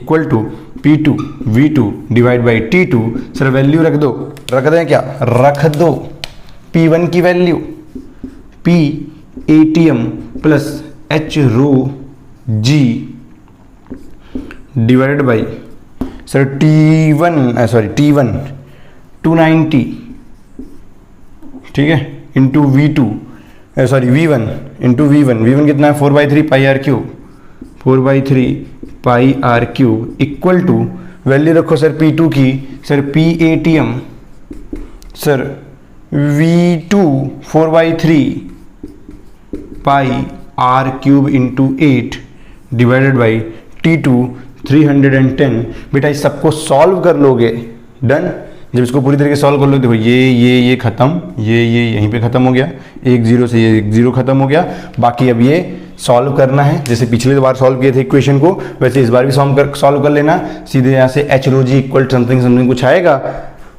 P2 V2 divide by T2। Sir value रख दो, रख दें क्या, रख दो। P1 की value PATM + HρG divide by sir T1 290, ठीक है, into V2 V1 into V1 कितना है 4/3 pi R cube, 4/3 pi R cube equal to value रखो सर P2 की, sir PATM sir V2 4/3 pi R cube into 8 divided by T2 310। बेटा इस सबको solve कर लोगे, डन। जब इसको पूरी तरीके से सॉल्व कर लो, देखो ये खत्म, ये यहीं पे खत्म हो गया, 1 0 से ये 1 0 खत्म हो गया। बाकी अब ये सॉल्व करना है, जैसे पिछले बार सॉल्व किए थे इक्वेशन को, वैसे इस बार भी सॉल्व कर लेना। सीधे यहाँ से HρG = समथिंग कुछ आएगा,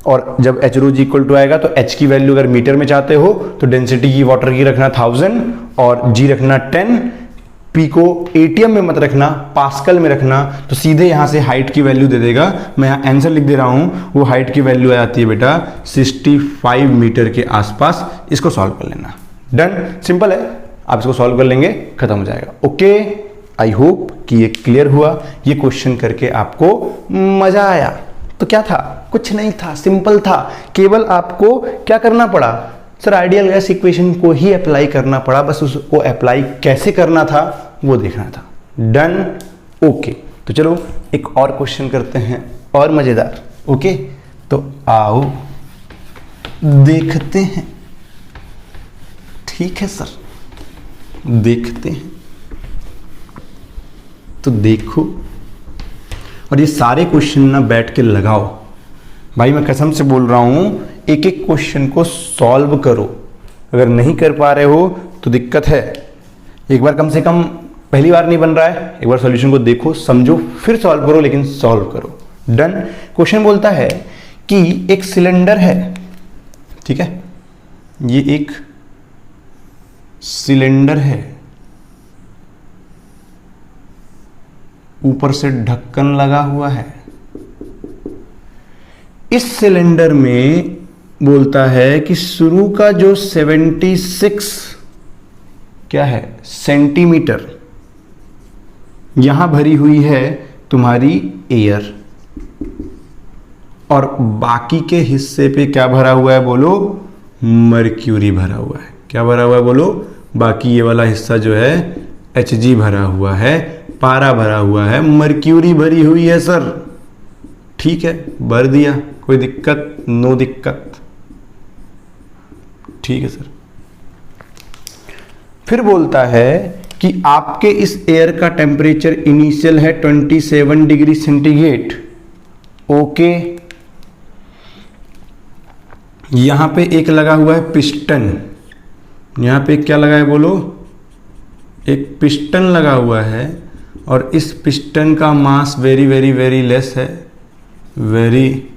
और जब HρG = आएगा तो H की वैल्यू अगर मीटर में चाहते हो तो डेंसिटी की वाटर की रखना 1000 और G रखना 10, P को ATM में मत रखना, पास्कल में रखना। तो सीधे यहाँ से हाइट की वैल्यू दे देगा। मैं यहाँ आंसर लिख दे रहा हूँ, वो हाइट की वैल्यू आ जाती है बेटा 65 मीटर के आसपास। इसको सॉल्व कर लेना, डन। सिंपल है, आप इसको सॉल्व कर लेंगे, खत्म हो जाएगा। ओके, आई होप कि ये क्लियर हुआ। ये क्वेश्चन करके आपको मजा आया। तो क्या था, कुछ नहीं था, सिंपल था। केवल आपको क्या करना पड़ा सर, आइडियल गैस इक्वेशन को ही अप्लाई करना पड़ा, बस उसको अप्लाई कैसे करना था वो देखना था, डन। ओके, तो चलो एक और क्वेश्चन करते हैं और मजेदार। ओके, तो आओ देखते हैं। ठीक है सर, देखते हैं। तो देखो, और ये सारे क्वेश्चन ना बैठ के लगाओ भाई, मैं कसम से बोल रहा हूं, एक एक क्वेश्चन को सॉल्व करो। अगर नहीं कर पा रहे हो तो दिक्कत है। एक बार कम से कम, पहली बार नहीं बन रहा है, एक बार सॉल्यूशन को देखो, समझो, फिर सॉल्व करो, लेकिन सॉल्व करो, डन। क्वेश्चन बोलता है कि एक सिलेंडर है, ठीक है, ये एक सिलेंडर है, ऊपर से ढक्कन लगा हुआ है। इस सिलेंडर में बोलता है कि शुरू का जो 76 क्या है सेंटीमीटर, यहां भरी हुई है तुम्हारी एयर, और बाकी के हिस्से पे क्या भरा हुआ है बोलो, मर्क्यूरी भरा हुआ है। क्या भरा हुआ है बोलो, बाकी ये वाला हिस्सा जो है Hg भरा हुआ है, पारा भरा हुआ है, मर्क्यूरी भरी हुई है सर। ठीक है, भर दिया, कोई दिक्कत, नो दिक्कत। ठीक है सर। फिर बोलता है कि आपके इस एयर का टेम्परेचर इनिशियल है 27 डिग्री सेंटीग्रेड। ओके, यहां पे एक लगा हुआ है पिस्टन, यहां पे क्या लगा है बोलो, एक पिस्टन लगा हुआ है, और इस पिस्टन का mass vary very very less है, वेरी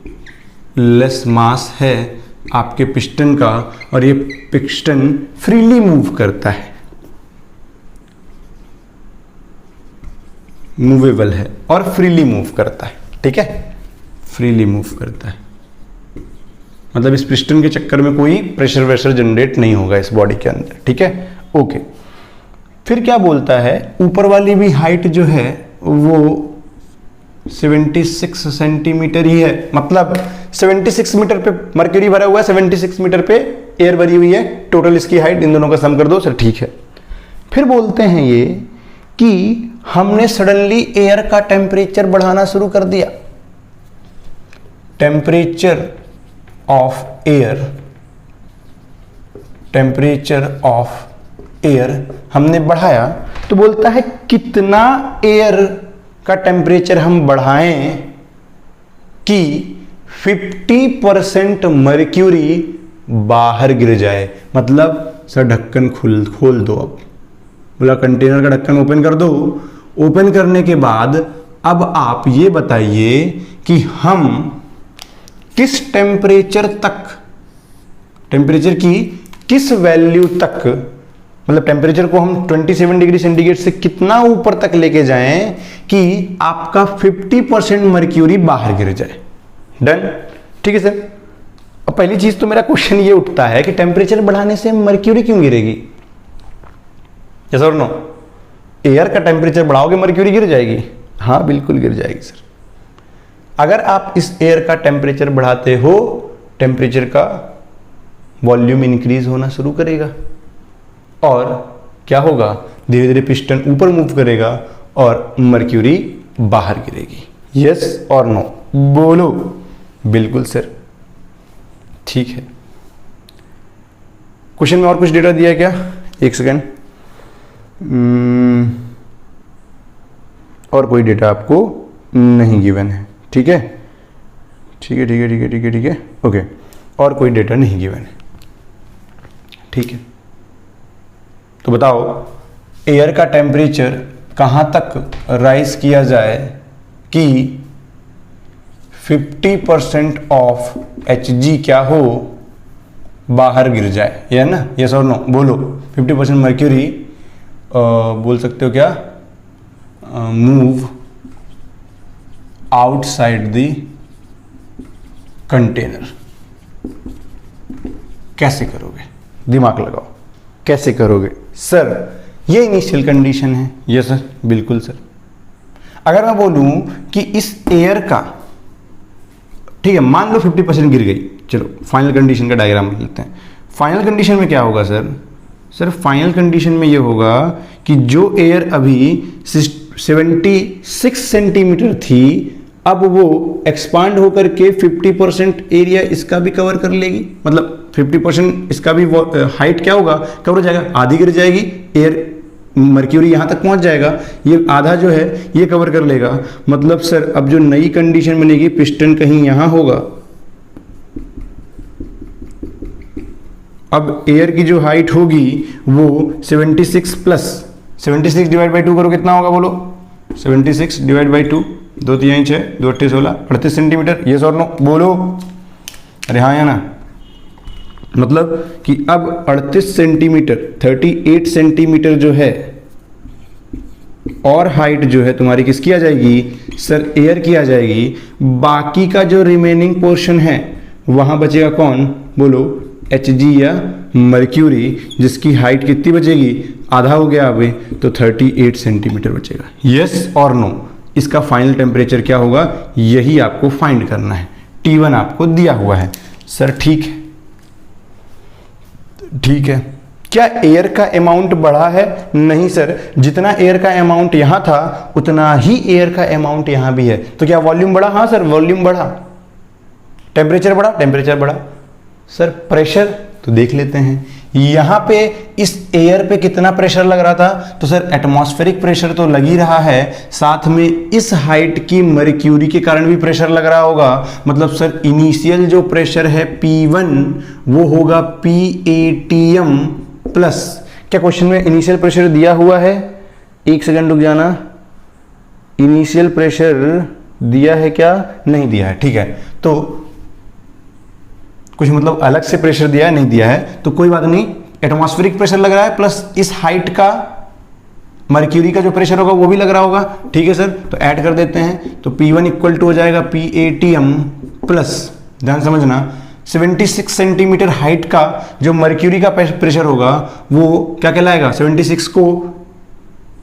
लेस मास है आपके पिस्टन का, और ये पिस्टन फ्रीली मूव करता है, मूवेबल है और फ्रीली मूव करता है। ठीक है, फ्रीली मूव करता है, मतलब इस पिस्टन के चक्कर में कोई प्रेशर वेशर जनरेट नहीं होगा इस बॉडी के अंदर। ठीक है, ओके। फिर क्या बोलता है, ऊपर वाली भी हाइट जो है वो 76 सेंटीमीटर ही है, मतलब 76 मीटर पे मर्क्यूरी भरा हुआ है, 76 मीटर पे एयर भरी हुई है, टोटल इसकी हाइट इन दोनों का सम कर दो सर। ठीक है। फिर बोलते हैं ये कि हमने सडनली एयर का टेम्परेचर बढ़ाना शुरू कर दिया। Temperature of air, temperature of air हमने बढ़ाया, तो बोलता है कितना एयर का टेम्परेचर हम बढ़ाएं कि 50% मर्क्यूरी बाहर गिर जाए। मतलब सर ढक्कन खोल दो, अब बोला कंटेनर का ढक्कन ओपन कर दो। ओपन करने के बाद अब आप ये बताइए कि हम किस टेम्परेचर तक, टेम्परेचर की किस वैल्यू तक, मतलब टेम्परेचर को हम 27 डिग्री सेंटीग्रेड से कितना ऊपर तक लेके जाएं कि आपका 50% मर्क्यूरी बाहर गिर जाए। डन। ठीक है सर। अब पहली चीज तो मेरा क्वेश्चन ये उठता है कि टेम्परेचर बढ़ाने से मर्क्यूरी क्यों गिरेगी? यस और नो? एयर का टेम्परेचर बढ़ाओगे मर्क्यूरी गिर जाएगी? हाँ बिल्कुल गिर जाएगी सर। अगर आप इस एयर का टेम्परेचर बढ़ाते हो, टेम्परेचर का वॉल्यूम इंक्रीज होना शुरू करेगा, और क्या होगा, धीरे धीरे पिस्टन ऊपर मूव करेगा और मर्क्यूरी बाहर गिरेगी। यस और नो बोलो? बिल्कुल सर। ठीक है। क्वेश्चन में और कुछ डेटा दिया है क्या? एक सेकेंड। और कोई डेटा आपको नहीं गिवन है। ठीक है, ठीक है, ठीक है, ठीक है, ठीक है, ठीक है, ओके। और कोई डेटा नहीं गिवन है। ठीक है, तो बताओ एयर का टेम्परेचर कहाँ तक राइज किया जाए कि 50% ऑफ Hg क्या हो, बाहर गिर जाए, या ना? यस और नो बोलो? 50% मर्क्यूरी बोल सकते हो क्या, मूव आउटसाइड द कंटेनर। कैसे करोगे? दिमाग लगाओ, कैसे करोगे? सर ये इनिशियल कंडीशन है। यस सर, बिल्कुल सर। अगर मैं बोलूं कि इस एयर का, ठीक है, मान लो 50% गिर गई, चलो फाइनल कंडीशन का डायग्राम लेते हैं। फाइनल कंडीशन में क्या होगा सर? सर फाइनल कंडीशन में ये होगा कि जो एयर अभी 76 सेंटीमीटर थी, अब वो एक्सपांड होकर के 50% एरिया इसका भी कवर कर लेगी, मतलब 50% इसका भी हाइट क्या होगा, कवर हो जाएगा, आधी गिर जाएगी, एयर मर्क्यूरी यहां तक पहुंच जाएगा, ये आधा जो है ये कवर कर लेगा। मतलब सर अब जो नई कंडीशन बनेगी, पिस्टन कहीं यहां होगा, अब एयर की जो हाइट होगी वो 76 प्लस 76 डिवाइड बाई 2 करो, कितना होगा बोलो? 76 डिवाइड बाई 2, 2 3 6 2 8 16, 38 सेंटीमीटर। यस और नो बोलो? अरे हाँ या ना? मतलब कि अब 38 सेंटीमीटर, 38 सेंटीमीटर जो है, और हाइट जो है तुम्हारी किसकी आ जाएगी सर? एयर की आ जाएगी। बाकी का जो रिमेनिंग पोर्शन है वहां बचेगा कौन बोलो? Hg या मर्क्यूरी, जिसकी हाइट कितनी बचेगी? आधा हो गया अभी, तो 38 सेंटीमीटर बचेगा। यस और नो, इसका फाइनल टेम्परेचर क्या होगा, यही आपको फाइंड करना है। T1 आपको दिया हुआ है। सर ठीक है, ठीक है। क्या एयर का अमाउंट बढ़ा है? नहीं सर, जितना एयर का अमाउंट यहां था उतना ही एयर का अमाउंट यहां भी है। तो क्या वॉल्यूम बढ़ा? हाँ सर, वॉल्यूम बढ़ा। टेम्परेचर बढ़ा? टेम्परेचर बढ़ा। सर प्रेशर तो देख लेते हैं, यहां पे इस एयर पे कितना प्रेशर लग रहा था, तो सर एटमॉस्फेरिक प्रेशर तो लग ही रहा है, साथ में इस हाइट की मर्क्यूरी के कारण भी प्रेशर लग रहा होगा। मतलब सर इनिशियल जो प्रेशर है P1 वो होगा PATM प्लस, क्या क्वेश्चन में इनिशियल प्रेशर दिया हुआ है? एक सेकंड रुक जाना, इनिशियल प्रेशर दिया है क्या? नहीं दिया है, ठीक है। तो कुछ मतलब अलग से प्रेशर दिया है, नहीं दिया है तो कोई बात नहीं, एटमॉस्फेरिक प्रेशर लग रहा है प्लस इस हाइट का मर्क्यूरी का जो प्रेशर होगा वो भी लग रहा होगा, ठीक है सर। तो ऐड कर देते हैं, तो P1 इक्वल टू हो जाएगा PATM प्लस, ध्यान समझना, 76 सेंटीमीटर हाइट का जो मर्क्यूरी का प्रेशर होगा वो क्या कहलाएगा? 76 को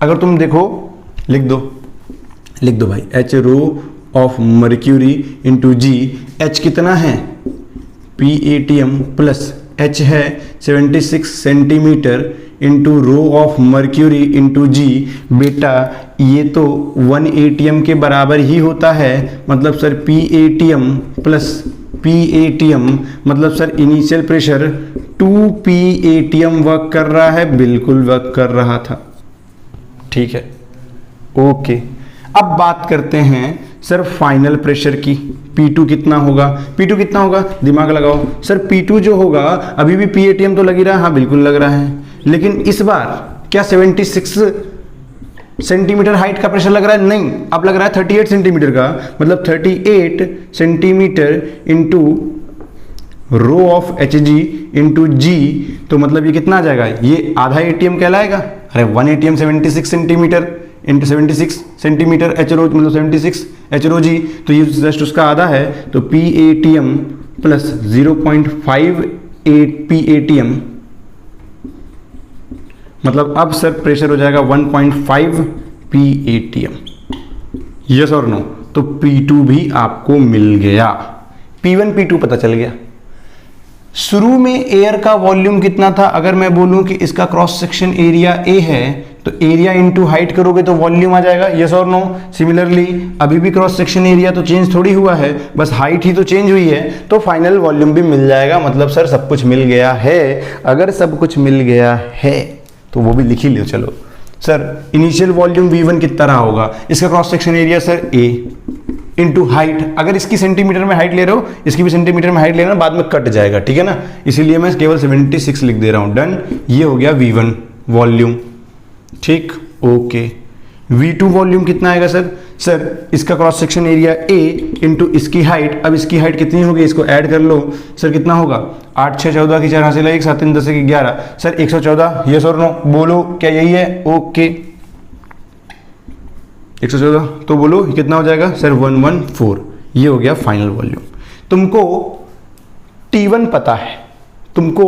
अगर तुम देखो, लिख दो भाई, H rho of mercury into G। H कितना है? PATM प्लस H है 76 centimeter into rho of mercury into G। बेटा ये तो 1 ATM के बराबर ही होता है, मतलब सर PATM प्लस PATM, मतलब sir initial pressure 2 PATM work कर रहा है, बिल्कुल वर्क कर रहा था, ठीक है, ओके। अब बात करते हैं सर फाइनल प्रेशर की। P2 कितना होगा? P2 कितना होगा? दिमाग लगाओ सर, P2 जो होगा, अभी भी PATM तो लग ही रहा है, हाँ बिल्कुल लग रहा है, लेकिन इस बार क्या 76 सेंटीमीटर हाइट का प्रेशर लग रहा है? नहीं, अब लग रहा है 38 सेंटीमीटर का, मतलब 38 centimeter into rho of HG into G, तो मतलब ये कितना आ जाएगा? ये आधा ATM कहलाएगा। अरे 1 ATM 76 centimeter into 76 centimetre H रो, मतलब 76 H रो G, तो ये जस्ट उसका आधा है, तो PATM प्लस 0.58 PATM, मतलब अब सर प्रेशर हो जाएगा 1.5 PATM। यस और नो? तो P2 भी आपको मिल गया, P1 P2 पता चल गया। शुरू में एयर का वॉल्यूम कितना था? अगर मैं बोलूं कि इसका क्रॉस सेक्शन एरिया A है, तो एरिया इंटू हाइट करोगे तो वॉल्यूम आ जाएगा। यस और नो? सिमिलरली अभी भी क्रॉस सेक्शन एरिया तो चेंज थोड़ी हुआ है, बस हाइट ही तो चेंज हुई है, तो फाइनल वॉल्यूम भी मिल जाएगा। मतलब सर सब कुछ मिल गया है। अगर सब कुछ मिल गया है तो वो भी लिख ही लो। चलो सर, इनिशियल वॉल्यूम V1 कितना रहा होगा? इसका cross section area sir A into height, अगर इसकी सेंटीमीटर में हाइट ले रहे हो, इसकी भी सेंटीमीटर में हाइट लेना, बाद में कट जाएगा, ठीक है ना, इसीलिए मैं केवल 76 लिख दे रहा हूं। डन, ये हो गया V1 वॉल्यूम, ठीक, ओके। V2 वॉल्यूम कितना आएगा सर? सर इसका cross section area A into इसकी हाइट, अब इसकी हाइट कितनी होगी, इसको ऐड कर लो सर, कितना होगा? 8 6 14 की 4 हासिल है, 1 7 3 10 की 11, सर 114। यस और नो? बोलो क्या यही है? ओके, 114, तो बोलो कितना हो जाएगा सर? 114। ये हो गया फाइनल वॉल्यूम। तुमको T1 पता है, तुमको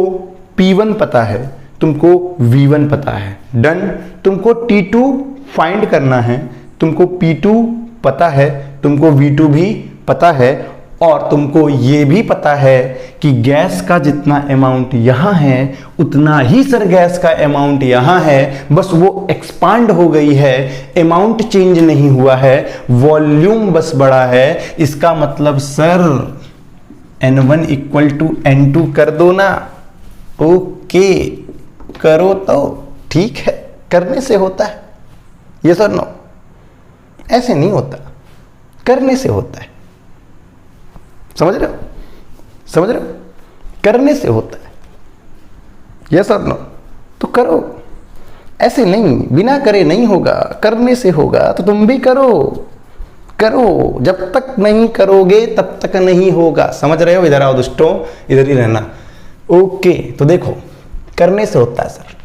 P1 पता है, तुमको V1 पता है। डन, तुमको T2 फाइंड करना है, तुमको P2 पता है, तुमको V2 भी पता है, और तुमको ये भी पता है कि गैस का जितना अमाउंट यहाँ है उतना ही सर गैस का अमाउंट यहाँ है, बस वो एक्सपांड हो गई है, अमाउंट चेंज नहीं हुआ है, वॉल्यूम बस बढ़ा है। इसका मतलब sir N1 equal to N2 कर दो ना। ओके, करो तो ठीक है, करने से होता है। ये सर नो, ऐसे नहीं होता, करने से होता है। समझ रहे हो? समझ रहे हो? करने से होता है। यस और नो? तो करो, ऐसे नहीं, बिना करे नहीं होगा, करने से होगा। तो तुम भी करो, करो, जब तक नहीं करोगे तब तक नहीं होगा। समझ रहे हो? इधर आओ दोस्तों, इधर ही रहना। ओके, तो देखो, करने से होता है सर।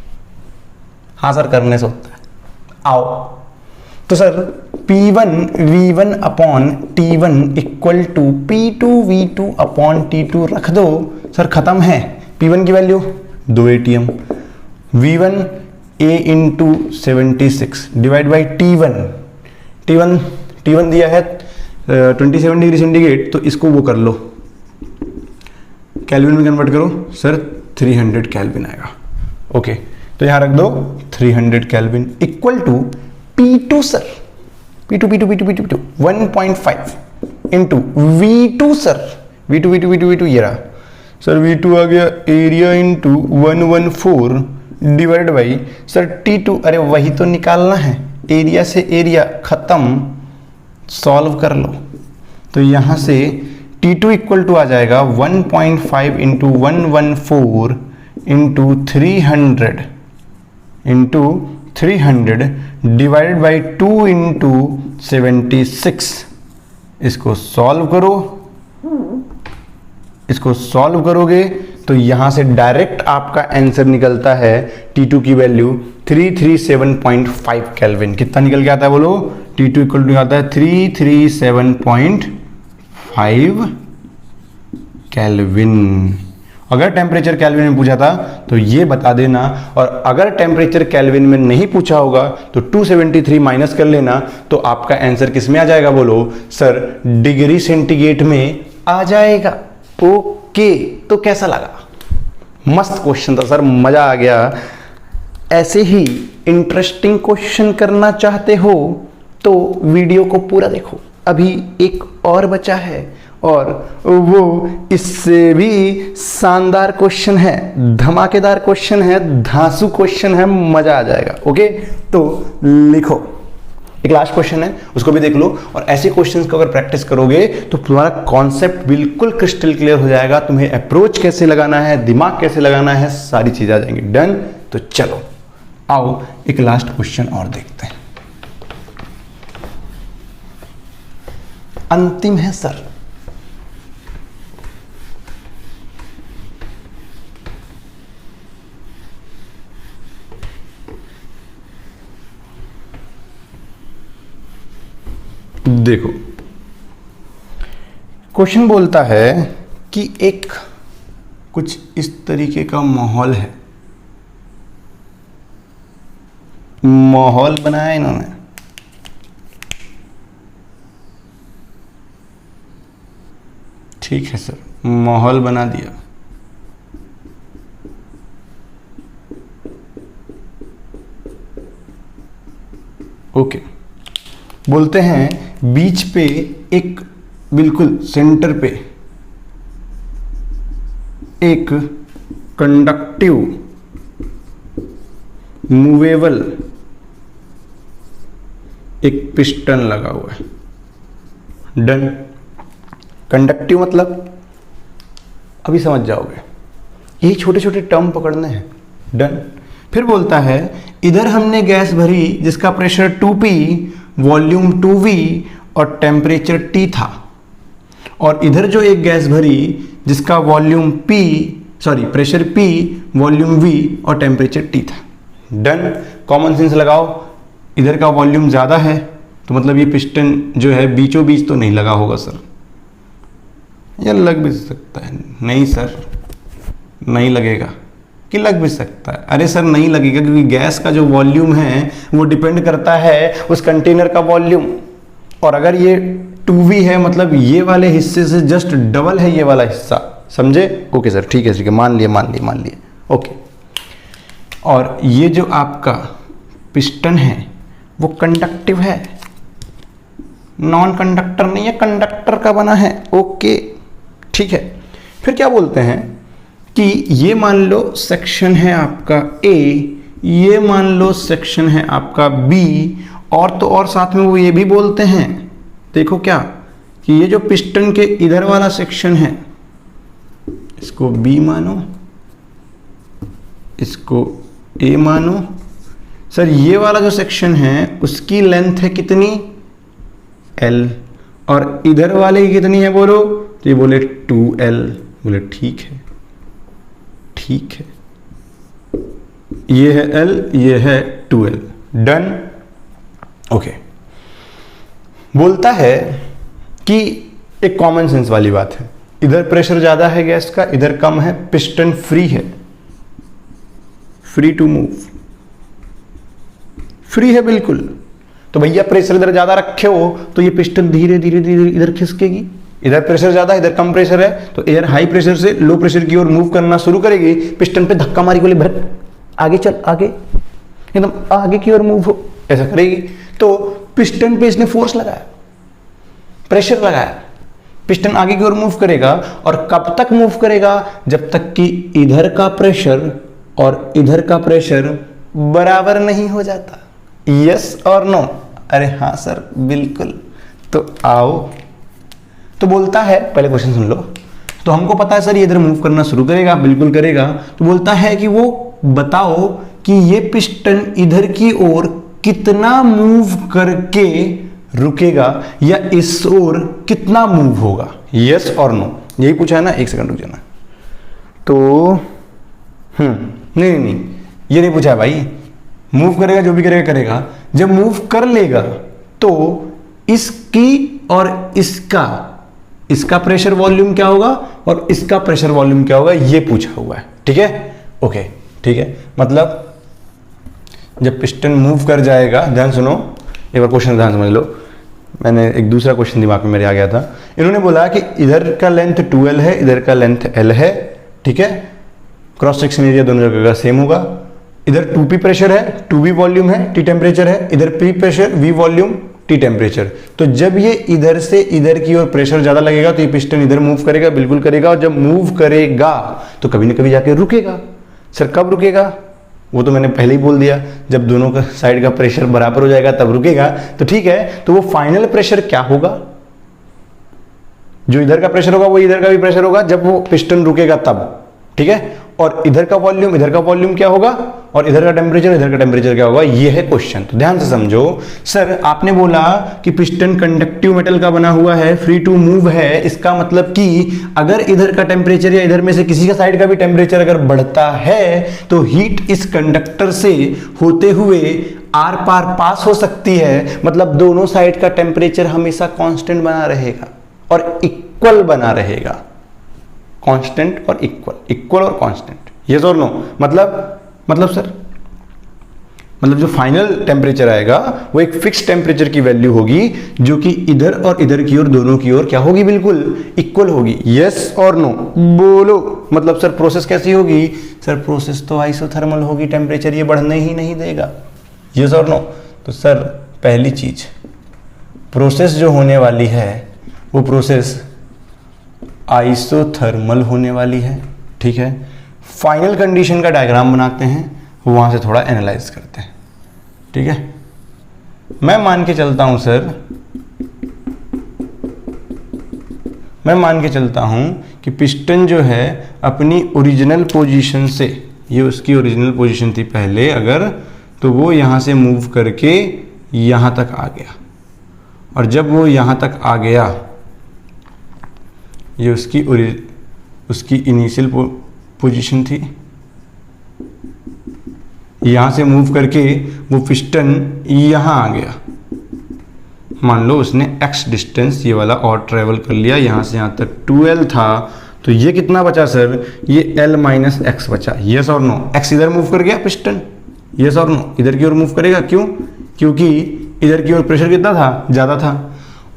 हाँ सर, करने से होता है। आओ तो sir, P1 V1 upon T1 equal to P2 V2 upon T2 रख दो सर, खत्म है। P1 की value 2 ATM, V1 A into 76 divide by T1 दिया है 27 डिग्री सेंटीग्रेड, तो इसको वो कर लो, कैल्विन में कन्वर्ट करो सर, 300 कैल्विन आएगा। ओके, तो यहां रख दो 300 kelvin equal to P2 sir, P2 1.5 into V2 sir, V2 ये रहा सर, V2 आ गया area into 114 divide by sir T2, अरे वही तो निकालना है, एरिया से एरिया खत्म, सॉल्व कर लो। तो यहां से T2 इक्वल टू आ जाएगा 1.5 into 114 into 300 divided by 2 into 76। इसको सॉल्व करो, इसको सॉल्व करोगे तो यहां से डायरेक्ट आपका आंसर निकलता है T2 की वैल्यू 337.5 केल्विन। कितना निकल के आता है बोलो? T2 इक्वल टू आता है 337.5 केल्विन। अगर टेम्परेचर केल्विन में पूछा था तो ये बता देना, और अगर टेम्परेचर केल्विन में नहीं पूछा होगा तो 273 माइनस कर लेना, तो आपका आंसर किस में आ जाएगा बोलो? सर डिग्री सेंटीग्रेड में आ जाएगा। ओके, तो कैसा लगा? मस्त क्वेश्चन था सर, मजा आ गया। ऐसे ही इंटरेस्टिंग क्वेश्चन करना चाहते हो तो वीडियो को पूरा देखो, अभी एक और बचा है और वो इससे भी शानदार क्वेश्चन है, धमाकेदार क्वेश्चन है, धांसू क्वेश्चन है, मजा आ जाएगा। ओके, तो लिखो, एक लास्ट क्वेश्चन है उसको भी देख लो, और ऐसे क्वेश्चंस को अगर प्रैक्टिस करोगे तो तुम्हारा कॉन्सेप्ट बिल्कुल क्रिस्टल क्लियर हो जाएगा। तुम्हें अप्रोच कैसे लगाना है, दिमाग कैसे लगाना है, सारी चीजें आ जाएंगी। डन? तो चलो आओ एक लास्ट क्वेश्चन और देखते हैं। अंतिम है सर। देखो, क्वेश्चन बोलता है कि एक कुछ इस तरीके का माहौल है, माहौल बनाया इन्होंने, ठीक है सर, माहौल बना दिया। ओके, बोलते हैं बीच पे एक बिल्कुल सेंटर पे एक कंडक्टिव मूवेबल एक पिस्टन लगा हुआ है। डन? कंडक्टिव मतलब अभी समझ जाओगे, यही छोटे छोटे टर्म पकड़ने हैं। डन? फिर बोलता है इधर हमने गैस भरी जिसका प्रेशर 2P, वॉल्यूम 2V और टेम्परेचर T था, और इधर जो एक गैस भरी जिसका volume pressure P, volume V और टेम्परेचर T था। डन? कॉमन सेंस लगाओ, इधर का वॉल्यूम ज़्यादा है तो मतलब ये पिस्टन जो है बीचों बीच तो नहीं लगा होगा सर, या लग भी सकता है। नहीं सर, नहीं लगेगा कि लग भी सकता है? अरे सर नहीं लगेगा, क्योंकि गैस का जो वॉल्यूम है वो डिपेंड करता है उस कंटेनर का वॉल्यूम, और अगर ये 2V है मतलब ये वाले हिस्से से जस्ट डबल है ये वाला हिस्सा। समझे? ओके सर, ठीक है, मान लिए। ओके, और ये जो आपका पिस्टन है वो कंडक्टिव है, नॉन कंडक्टर नहीं है, कंडक्टर का बना है। ओके, ठीक है। फिर क्या बोलते हैं कि ये मान लो सेक्शन है आपका A, ये मान लो सेक्शन है आपका B, और तो और साथ में वो ये भी बोलते हैं, देखो क्या, कि ये जो पिस्टन के इधर वाला सेक्शन है इसको B मानो, इसको A मानो। सर ये वाला जो सेक्शन है उसकी लेंथ है कितनी? L, और इधर वाले की कितनी है बोलो? तो ये बोले 2L। बोले ठीक है, ये है L, ये है 2L। डन? ओके, बोलता है कि एक कॉमन सेंस वाली बात है, इधर प्रेशर ज्यादा है गैस का, इधर कम है, पिस्टन फ्री है, फ्री टू मूव। फ्री है बिल्कुल। तो भैया प्रेशर इधर ज्यादा रखे हो तो ये पिस्टन धीरे धीरे धीरे इधर खिसकेगी, इधर प्रेशर ज्यादा इधर कम प्रेशर है तो एयर हाई प्रेशर से लो प्रेशर की ओर मूव करना शुरू करेगी, पिस्टन पे धक्का मारी बोले भट आगे चल, आगे एकदम आगे की ओर मूव हो, ऐसा करेगी। तो पिस्टन पे इसने फोर्स लगाया, प्रेशर लगाया, पिस्टन आगे की ओर मूव करेगा। और कब तक मूव करेगा? जब तक कि इधर का प्रेशर और इधर का प्रेशर बराबर नहीं हो जाता। यस और नो? अरे हाँ सर बिल्कुल। तो आओ, तो बोलता है, पहले क्वेश्चन सुन लो। तो हमको पता है सर ये इधर मूव करना शुरू करेगा, बिल्कुल करेगा। तो बोलता है कि वो बताओ कि ये पिस्टन इधर की ओर कितना मूव करके रुकेगा या इस ओर कितना मूव होगा। यस और नो, यही पूछा है ना। एक सेकंड रुक जाना। तो नहीं, ये नहीं पूछा है भाई। मूव करेगा, जो भी करेगा करेगा। जब मूव कर लेगा तो इसकी और इसका प्रेशर वॉल्यूम क्या होगा और इसका प्रेशर वॉल्यूम क्या होगा, ये पूछा हुआ है। ठीक है, ओके, ठीक है। मतलब जब पिस्टन मूव कर जाएगा, ध्यान सुनो, एक बार क्वेश्चन ध्यान समझ लो। मैंने एक दूसरा क्वेश्चन दिमाग में मेरे आ गया था। इन्होंने बोला कि इधर का लेंथ 2L है, इधर का लेंथ L है, ठीक है। क्रॉस सेक्शन एरिया दोनों जगह का सेम होगा। इधर 2P प्रेशर है, 2V वॉल्यूम है, T टेम्परेचर है, इधर P pressure, V volume, T temperature. तो जब ये इधर से इधर की ओर प्रेशर ज्यादा लगेगा तो ये पिस्टन इधर मूव करेगा, बिल्कुल करेगा। और जब मूव करेगा तो कभी ना कभी जाके रुकेगा। सर कब रुकेगा? वो तो मैंने पहले ही बोल दिया, जब दोनों का साइड का प्रेशर बराबर हो जाएगा तब रुकेगा। तो ठीक है, तो वो फाइनल प्रेशर क्या होगा? जो इधर का प्रेशर होगा वो इधर का भी प्रेशर होगा जब वो पिस्टन रुकेगा तब, ठीक है। और इधर का वॉल्यूम क्या होगा और इधर का टेम्परेचर क्या होगा, ये है क्वेश्चन। तो ध्यान से समझो। सर आपने बोला कि पिस्टन कंडक्टिव मेटल का बना हुआ है, फ्री टू मूव है। इसका मतलब कि अगर इधर का टेम्परेचर या इधर में से किसी का साइड का भी टेम्परेचर अगर बढ़ता है तो हीट इस कंडक्टर से होते हुए आर पार पास हो सकती है। मतलब दोनों साइड का टेम्परेचर हमेशा कांस्टेंट बना रहेगा और इक्वल बना रहेगा। कांस्टेंट और इक्वल और कांस्टेंट। यस और नो? मतलब सर, मतलब जो फाइनल टेम्परेचर आएगा वो एक फिक्स टेम्परेचर की वैल्यू होगी जो कि इधर और इधर की ओर दोनों की ओर क्या होगी, बिल्कुल इक्वल होगी। यस और नो बोलो। मतलब सर प्रोसेस कैसी होगी? सर प्रोसेस तो आइसोथर्मल होगी, टेम्परेचर ये बढ़ने ही नहीं देगा। यस और नो? तो सर पहली चीज, प्रोसेस जो होने वाली है वो प्रोसेस आइसोथर्मल होने वाली है, ठीक है। फाइनल कंडीशन का डायग्राम बनाते हैं, वहां से थोड़ा एनालाइज करते हैं, ठीक है। मैं मान के चलता हूं कि पिस्टन जो है अपनी ओरिजिनल पोजीशन से, ये उसकी ओरिजिनल पोजीशन थी पहले अगर, तो वो यहां से मूव करके यहां तक आ गया। और जब वो यहां तक आ गया, ये उसकी इनिशियल पोजीशन थी, यहां से मूव करके वो पिस्टन यहां आ गया। मान लो उसने x डिस्टेंस ये वाला और ट्रेवल कर लिया, यहां से यहां तक 2L था, तो ये कितना बचा सर? ये L माइनस एक्स बचा। यस और नो? x इधर मूव कर गया पिस्टन, यस और नो? इधर की ओर मूव करेगा, क्यों? क्योंकि इधर की ओर प्रेशर कितना था? ज्यादा था।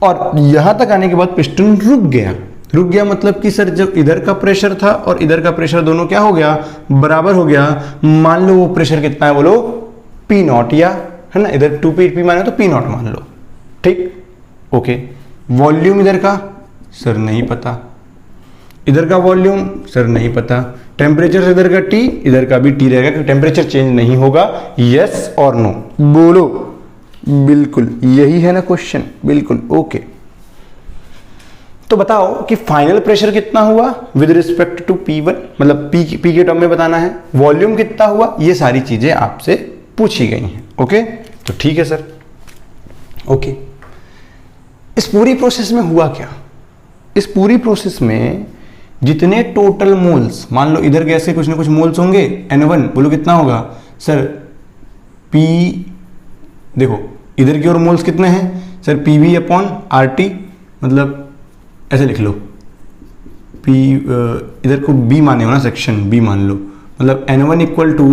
और यहां तक आने के बाद पिस्टन रुक गया मतलब कि सर जब इधर का प्रेशर था और इधर का प्रेशर दोनों क्या हो गया? बराबर हो गया। मान लो वो प्रेशर कितना है बोलो? P0, या है ना, इधर 2P माने तो P0 मान लो, ठीक, ओके। वॉल्यूम इधर का सर नहीं पता, इधर का वॉल्यूम सर नहीं पता। टेम्परेचर इधर का T, इधर का भी T रहेगा क्योंकि टेम्परेचर चेंज नहीं होगा। यस और नो बोलो? बिल्कुल यही है ना क्वेश्चन, बिल्कुल ओके। तो बताओ कि फाइनल प्रेशर कितना हुआ विद रिस्पेक्ट टू P1, मतलब P के टर्म में बताना है। वॉल्यूम कितना हुआ, ये सारी चीजें आपसे पूछी गई हैं, ओके। तो ठीक है सर, ओके। इस पूरी प्रोसेस में हुआ क्या? इस पूरी प्रोसेस में जितने टोटल मोल्स, मान लो इधर गैस के कुछ ना कुछ मोल्स होंगे, N1, बोलो कितना होगा सर? P, देखो इधर की ओर मोल्स कितने हैं सर? PV अपॉन RT, मतलब ऐसे लिख लो, P इधर को B माने हो ना, सेक्शन B मान लो, मतलब N1 equal to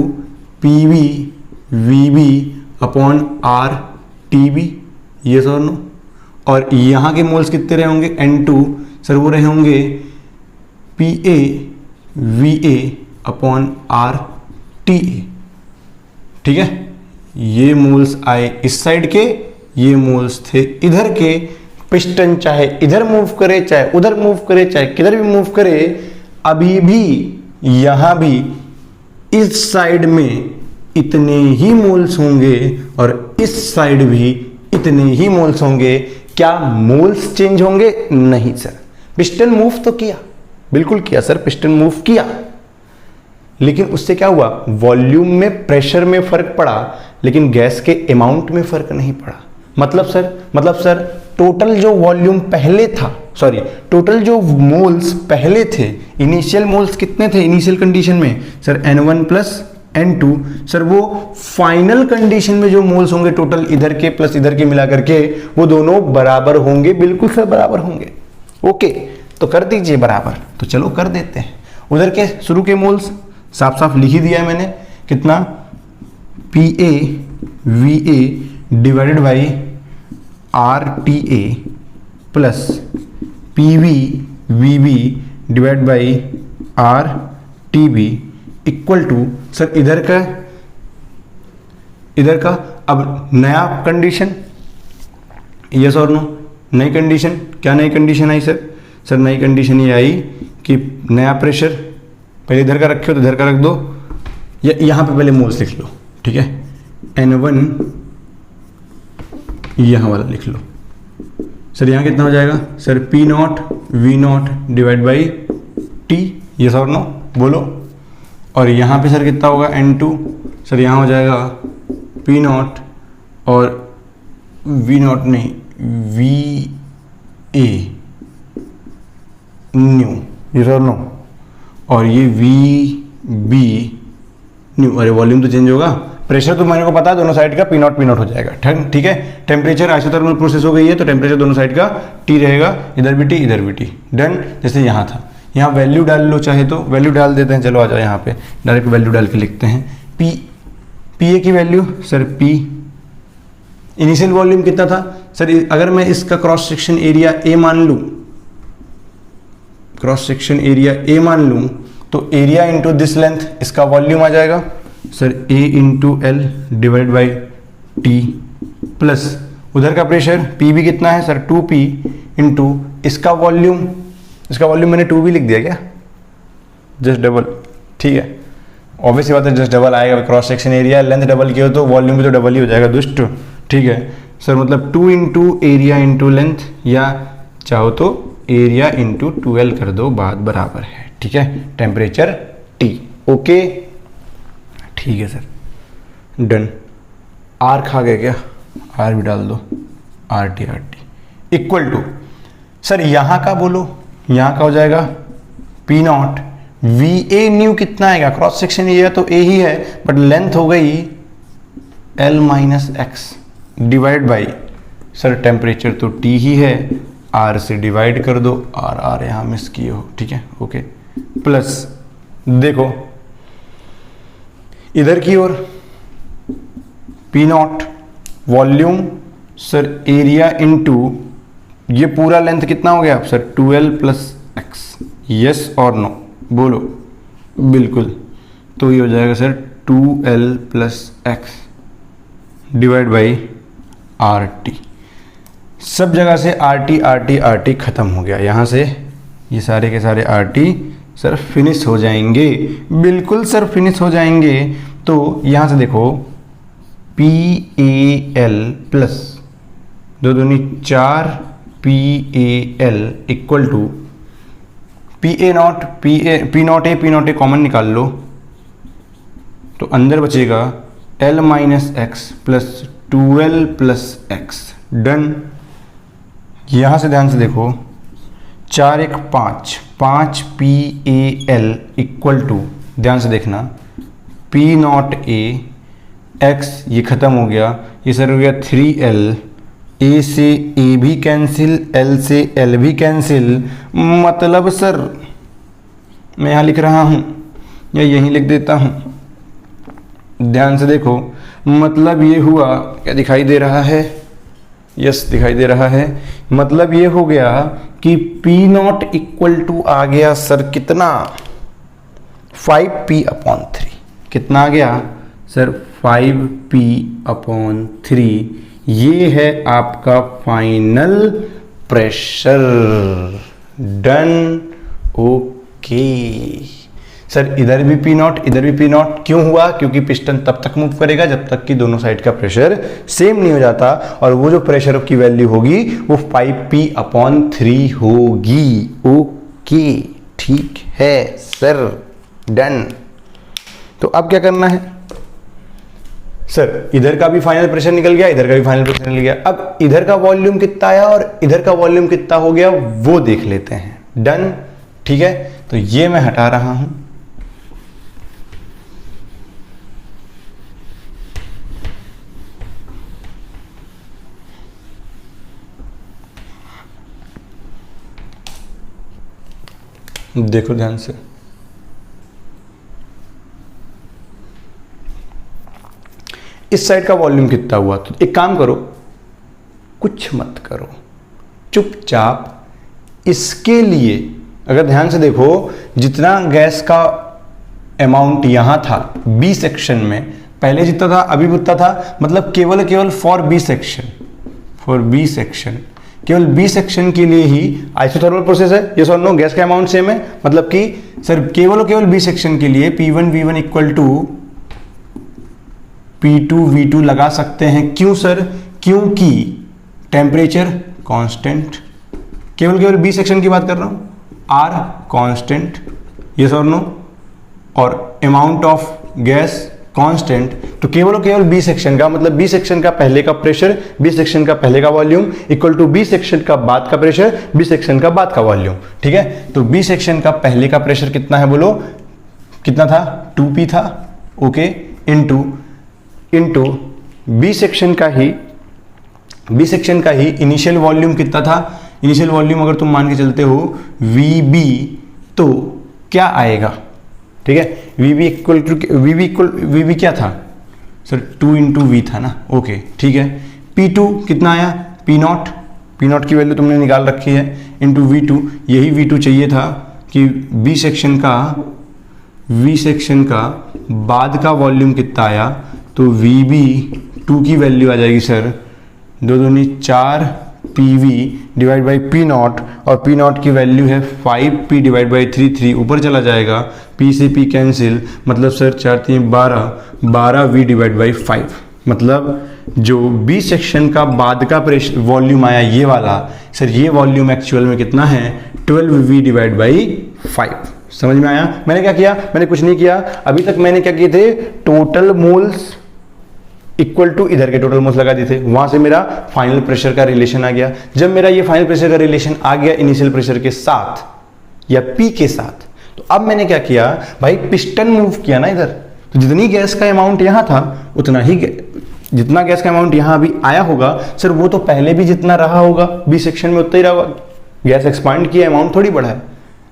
PV VB upon R T B, yes और नो। और यहाँ के मोल्स कितने रहे होंगे, N2 सर वो रहे होंगे P A V A upon R T ए, ठीक है। ये मोल्स आए इस साइड के, ये मोल्स थे इधर के। पिस्टन चाहे इधर मूव करे, चाहे उधर मूव करे, चाहे किधर भी मूव करे, अभी भी यहां भी इस साइड में इतने ही मोल्स होंगे और इस साइड भी इतने ही मोल्स होंगे। क्या मोल्स चेंज होंगे? नहीं सर। पिस्टन मूव तो किया, बिल्कुल किया सर, पिस्टन मूव किया, लेकिन उससे क्या हुआ, वॉल्यूम में प्रेशर में फर्क पड़ा, लेकिन गैस के अमाउंट में फर्क नहीं पड़ा। मतलब सर टोटल जो वॉल्यूम पहले था, सॉरी टोटल जो मोल्स पहले थे, इनिशियल मोल्स कितने थे इनिशियल कंडीशन में sir, N1 plus N2, sir वो फाइनल कंडीशन में जो मोल्स होंगे टोटल इधर के प्लस इधर के मिला करके, वो दोनों बराबर होंगे, बिल्कुल सर बराबर होंगे। ओके, तो कर दीजिए बराबर, तो चलो कर देते हैं। उधर के शुरू के मोल्स साफ साफ लिख ही दिया है मैंने, कितना, P A V A divided by R T A plus P V V B divide by R T B equal to sir इधर का अब नया कंडीशन, यस और नो, नई कंडीशन, क्या नई कंडीशन आई सर? सर नई कंडीशन ये आई कि नया प्रेशर, पहले इधर का रखे हो तो इधर का रख दो, या यहाँ पे पहले मोल्स लिख लो, ठीक है, N1 यहाँ वाला लिख लो। सर यहाँ कितना हो जाएगा sir, P not V not divide by T, yes और नो बोलो। और यहाँ पे सर कितना होगा, N2, सर यहाँ हो जाएगा पी नॉट और वी नॉट नहीं, वी ए न्यू, यस और नो, और ये वी बी न्यू। अरे वॉल्यूम तो चेंज होगा, प्रेशर तो मैंने को पता है दोनों साइड का पी नॉट हो जाएगा, ठीक है। टेम्परेचर आइसोथर्मल प्रोसेस हो गई है, तो टेम्परेचर दोनों साइड का टी रहेगा, इधर भी टी इधर भी टी, डन। जैसे यहाँ था, यहाँ वैल्यू डाल लो चाहे तो, वैल्यू डाल देते हैं, चलो आ जाओ यहाँ पे डायरेक्ट वैल्यू डाल के लिखते हैं। पी ए की value sir, P initial volume कितना था सर, अगर मैं इसका क्रॉस सेक्शन एरिया ए मान लूँ, क्रॉस सेक्शन एरिया ए मान लूँ, तो एरिया इंटू दिस लेंथ, इसका वॉल्यूम आ जाएगा sir A into L divide by T, plus उधर का प्रेशर पी भी कितना है सर, 2p इंटू इसका वॉल्यूम, इसका वॉल्यूम मैंने 2v लिख दिया क्या, जस्ट डबल, ठीक है, ऑब्वियसली बात है जस्ट डबल आएगा, cross section area length double किया तो वॉल्यूम भी तो डबल ही हो जाएगा दुष्ट, ठीक है सर। मतलब 2 इंटू एरिया इंटू लेंथ, या चाहो तो एरिया इंटू 2l कर दो, बात बराबर है, ठीक है। टेम्परेचर T, ओके ठीक है सर, डन। आर खा गए क्या, आर भी डाल दो, R T equal to sir यहाँ का बोलो, यहाँ का हो जाएगा P not V A new कितना आएगा, क्रॉस सेक्शन एरिया तो ए ही है, बट लेंथ हो गई L minus x divide by sir temperature तो टी ही है, आर से डिवाइड कर दो, आर यहाँ मिस किए हो, ठीक है ओके, प्लस देखो इधर की ओर P naught volume sir area into ये पूरा लेंथ कितना हो गया sir 2l plus X, yes और नो बोलो, बिल्कुल, तो ये हो जाएगा sir 2l plus X divide by R T. सब जगह से आर टी खत्म हो गया, यहाँ से ये सारे के सारे आर टी सर फिनिश हो जाएंगे, बिल्कुल सर फिनिश हो जाएंगे। तो यहाँ से देखो पी ए एल प्लस दो दूनी 4 P A L equal to P A not P not A common निकाल लो, तो अंदर बचेगा L minus X plus 2l plus X, done. यहाँ से ध्यान से देखो 4 1 5 P A L equal to, ध्यान से देखना, पी नॉट ए एक्स ये ख़त्म हो गया, ये सर हो गया 3l, ए से ए भी कैंसिल, एल से एल भी कैंसिल, मतलब सर मैं यहाँ लिख रहा हूँ या यहीं लिख देता हूँ, ध्यान से देखो, मतलब ये हुआ, क्या दिखाई दे रहा है? यस दिखाई दे रहा है। मतलब ये हो गया कि P0 इक्वल टू आ गया सर कितना, 5P/3। कितना आ गया सर? 5P/3। ये है आपका final pressure. Done. Okay sir, इधर भी P0 इधर भी P0 क्यों हुआ? क्योंकि पिस्टन तब तक मूव करेगा जब तक कि दोनों साइड का प्रेशर सेम नहीं हो जाता, और वो जो प्रेशर की वैल्यू होगी वो 5P/3 होगी। ओके ठीक है सर, डन। तो अब क्या करना है सर? इधर का भी फाइनल प्रेशर निकल गया, इधर का भी फाइनल प्रेशर निकल गया। अब इधर का वॉल्यूम कितना आया और इधर का वॉल्यूम कितना हो गया वो देख लेते हैं। डन। ठीक है, तो ये मैं हटा रहा हूं। देखो ध्यान से, इस साइड का वॉल्यूम कितना हुआ? तो एक काम करो, कुछ मत करो, चुपचाप इसके लिए अगर ध्यान से देखो, जितना गैस का अमाउंट यहां था बी सेक्शन में, पहले जितना था अभी उतना था। मतलब केवल फॉर बी सेक्शन, केवल बी सेक्शन के लिए ही आइसोथर्मल प्रोसेस है। ये सर नो, गैस का अमाउंट सेम है। मतलब कि सर केवल बी सेक्शन के लिए P1 V1 equal to P2 V2 लगा सकते हैं। क्यों सर? क्योंकि टेम्परेचर कांस्टेंट, केवल बी सेक्शन की बात कर रहा हूं, R कांस्टेंट, ये सर नो, और अमाउंट ऑफ गैस कांस्टेंट। तो केवल बी सेक्शन का मतलब बी सेक्शन का पहले का प्रेशर, बी सेक्शन का पहले का volume equal to B section का बाद का प्रेशर, बी सेक्शन का बाद का वॉल्यूम। ठीक है, तो बी सेक्शन का पहले का प्रेशर कितना है बोलो? कितना था? 2P था। ओके, इनटू बी सेक्शन का ही इनिशियल वॉल्यूम कितना था? इनिशियल वॉल्यूम अगर तुम मान के चलते हो VB, तो क्या आएगा? ठीक है, VB क्या था सर? 2 × V था ना। ओके ठीक है, P2 कितना आया? P0 की वैल्यू तुमने निकाल रखी है, इंटू V2। यही V2 चाहिए था कि बी सेक्शन का बाद का वॉल्यूम कितना आया, तो VB2 की वैल्यू आ जाएगी सर 2 दूनी 4 PV डिवाइड बाई P0, और P0 की वैल्यू है 5P डिवाइड बाई 3 ऊपर चला जाएगा, P से P कैंसिल, मतलब सर 4 3 12 V डिवाइड बाई 5। मतलब जो बी सेक्शन का बाद का प्रेशर वॉल्यूम आया ये वाला, सर ये वॉल्यूम एक्चुअल में कितना है? 12V divide by 5। समझ में आया? मैंने क्या किया? मैंने कुछ नहीं किया अभी तक। मैंने क्या किए थे? टोटल मोल्स इक्वल टू इधर के टोटल मोल्स लगा दिए थे, वहां से मेरा फाइनल प्रेशर का रिलेशन आ गया। जब मेरा ये फाइनल प्रेशर का रिलेशन आ गया इनिशियल प्रेशर के साथ या P के साथ, तो अब मैंने क्या किया भाई? पिस्टन मूव किया ना इधर, तो जितनी गैस का अमाउंट यहां था उतना ही जितना गैस का अमाउंट यहां अभी आया होगा सर, वो तो पहले भी जितना रहा होगा बी सेक्शन में उतना ही रहा होगा। गैस एक्सपांड किया, अमाउंट थोड़ी बढ़ा है।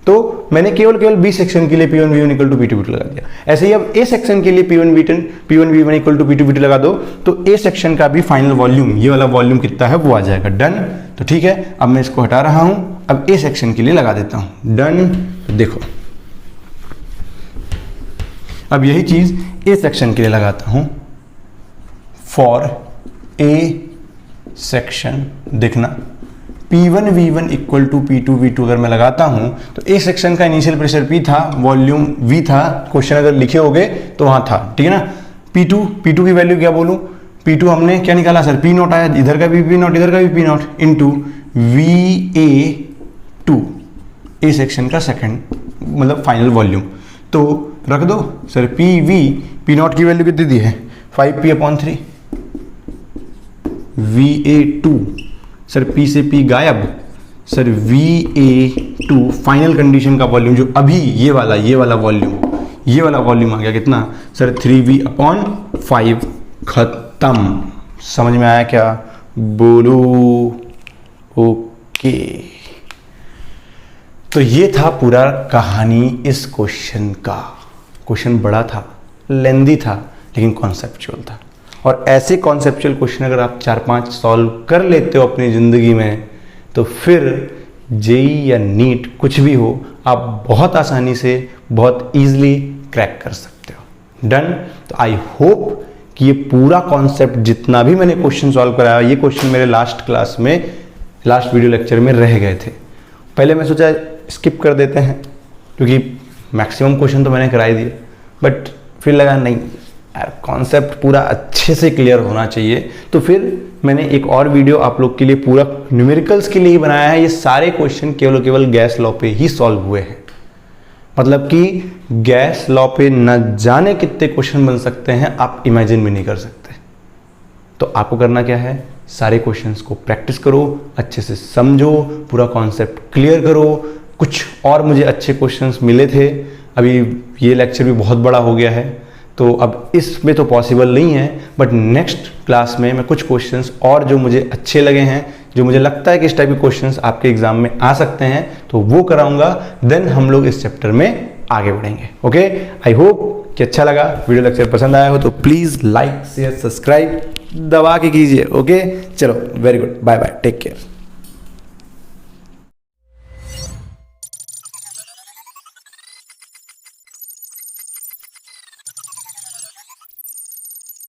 तो मैंने केवल बी सेक्शन के लिए P1 V1 equal to P2 V2 लगा दिया। ऐसे ही अब ए सेक्शन के लिए P1 V1 equal to P2 V2 लगा दो, तो ए सेक्शन का भी फाइनल वॉल्यूम, ये वाला वॉल्यूम कितना है वो आ जाएगा। डन। तो ठीक है, अब मैं इसको हटा रहा हूं, अब ए सेक्शन के लिए लगा देता हूं। डन। तो देखो अब यही चीज ए सेक्शन के लिए लगाता हूं। फॉर ए सेक्शन देखना, P1 V1 equal to P2 V2 अगर मैं लगाता हूं तो ए सेक्शन का इनिशियल प्रेशर P था, वॉल्यूम V था। क्वेश्चन अगर लिखे होगे तो वहां था, ठीक है ना। P2 की वैल्यू क्या बोलूं? P2 हमने क्या निकाला सर? P0 आया, इधर का भी P0 इधर का भी P0 into VA2, A section का सेकंड मतलब फाइनल वॉल्यूम। तो रख दो सर P0 की वैल्यू कितनी दी है? 5P/3। VA2 सर P से P गायब, सर VA2 फाइनल कंडीशन का वॉल्यूम जो अभी ये वाला वॉल्यूम आ गया कितना सर? 3V/5। खत्म। समझ में आया क्या? बोलो ओके। तो ये था पूरा कहानी इस क्वेश्चन का। क्वेश्चन बड़ा था, लेंदी था, लेकिन कॉन्सेप्चुअल था। और ऐसे कॉन्सेप्चुअल क्वेश्चन अगर आप 4-5 सॉल्व कर लेते हो अपनी ज़िंदगी में, तो फिर जेई या नीट कुछ भी हो, आप बहुत आसानी से बहुत ईजिली क्रैक कर सकते हो। डन। तो आई होप कि ये पूरा कॉन्सेप्ट जितना भी मैंने क्वेश्चन सॉल्व कराया, ये क्वेश्चन मेरे लास्ट क्लास में, लास्ट वीडियो लेक्चर में रह गए थे। पहले मैं सोचा स्किप कर देते हैं क्योंकि मैक्सिमम क्वेश्चन तो मैंने करा ही दिया, बट फिर लगा नहीं यार, कॉन्सेप्ट पूरा अच्छे से क्लियर होना चाहिए। तो फिर मैंने एक और वीडियो आप लोग के लिए पूरा न्यूमेरिकल्स के लिए ही बनाया है। ये सारे क्वेश्चन केवल गैस लॉ पे ही सॉल्व हुए हैं। मतलब कि गैस लॉ पे न जाने कितने क्वेश्चन बन सकते हैं, आप इमेजिन भी नहीं कर सकते। तो आपको करना क्या है, सारे क्वेश्चंस को प्रैक्टिस करो, अच्छे से समझो, पूरा कॉन्सेप्ट क्लियर करो। कुछ और मुझे अच्छे क्वेश्चंस मिले थे, अभी ये लेक्चर भी बहुत बड़ा हो गया है तो अब इसमें तो पॉसिबल नहीं है, बट नेक्स्ट क्लास में मैं कुछ क्वेश्चंस और जो मुझे अच्छे लगे हैं, जो मुझे लगता है कि इस टाइप के क्वेश्चंस आपके एग्जाम में आ सकते हैं, तो वो कराऊंगा। देन हम लोग इस चैप्टर में आगे बढ़ेंगे। ओके, आई होप कि अच्छा लगा, वीडियो लेक्चर पसंद आया हो तो प्लीज़ लाइक शेयर सब्सक्राइब दबा के कीजिए। ओके, चलो, very good, bye bye, take care.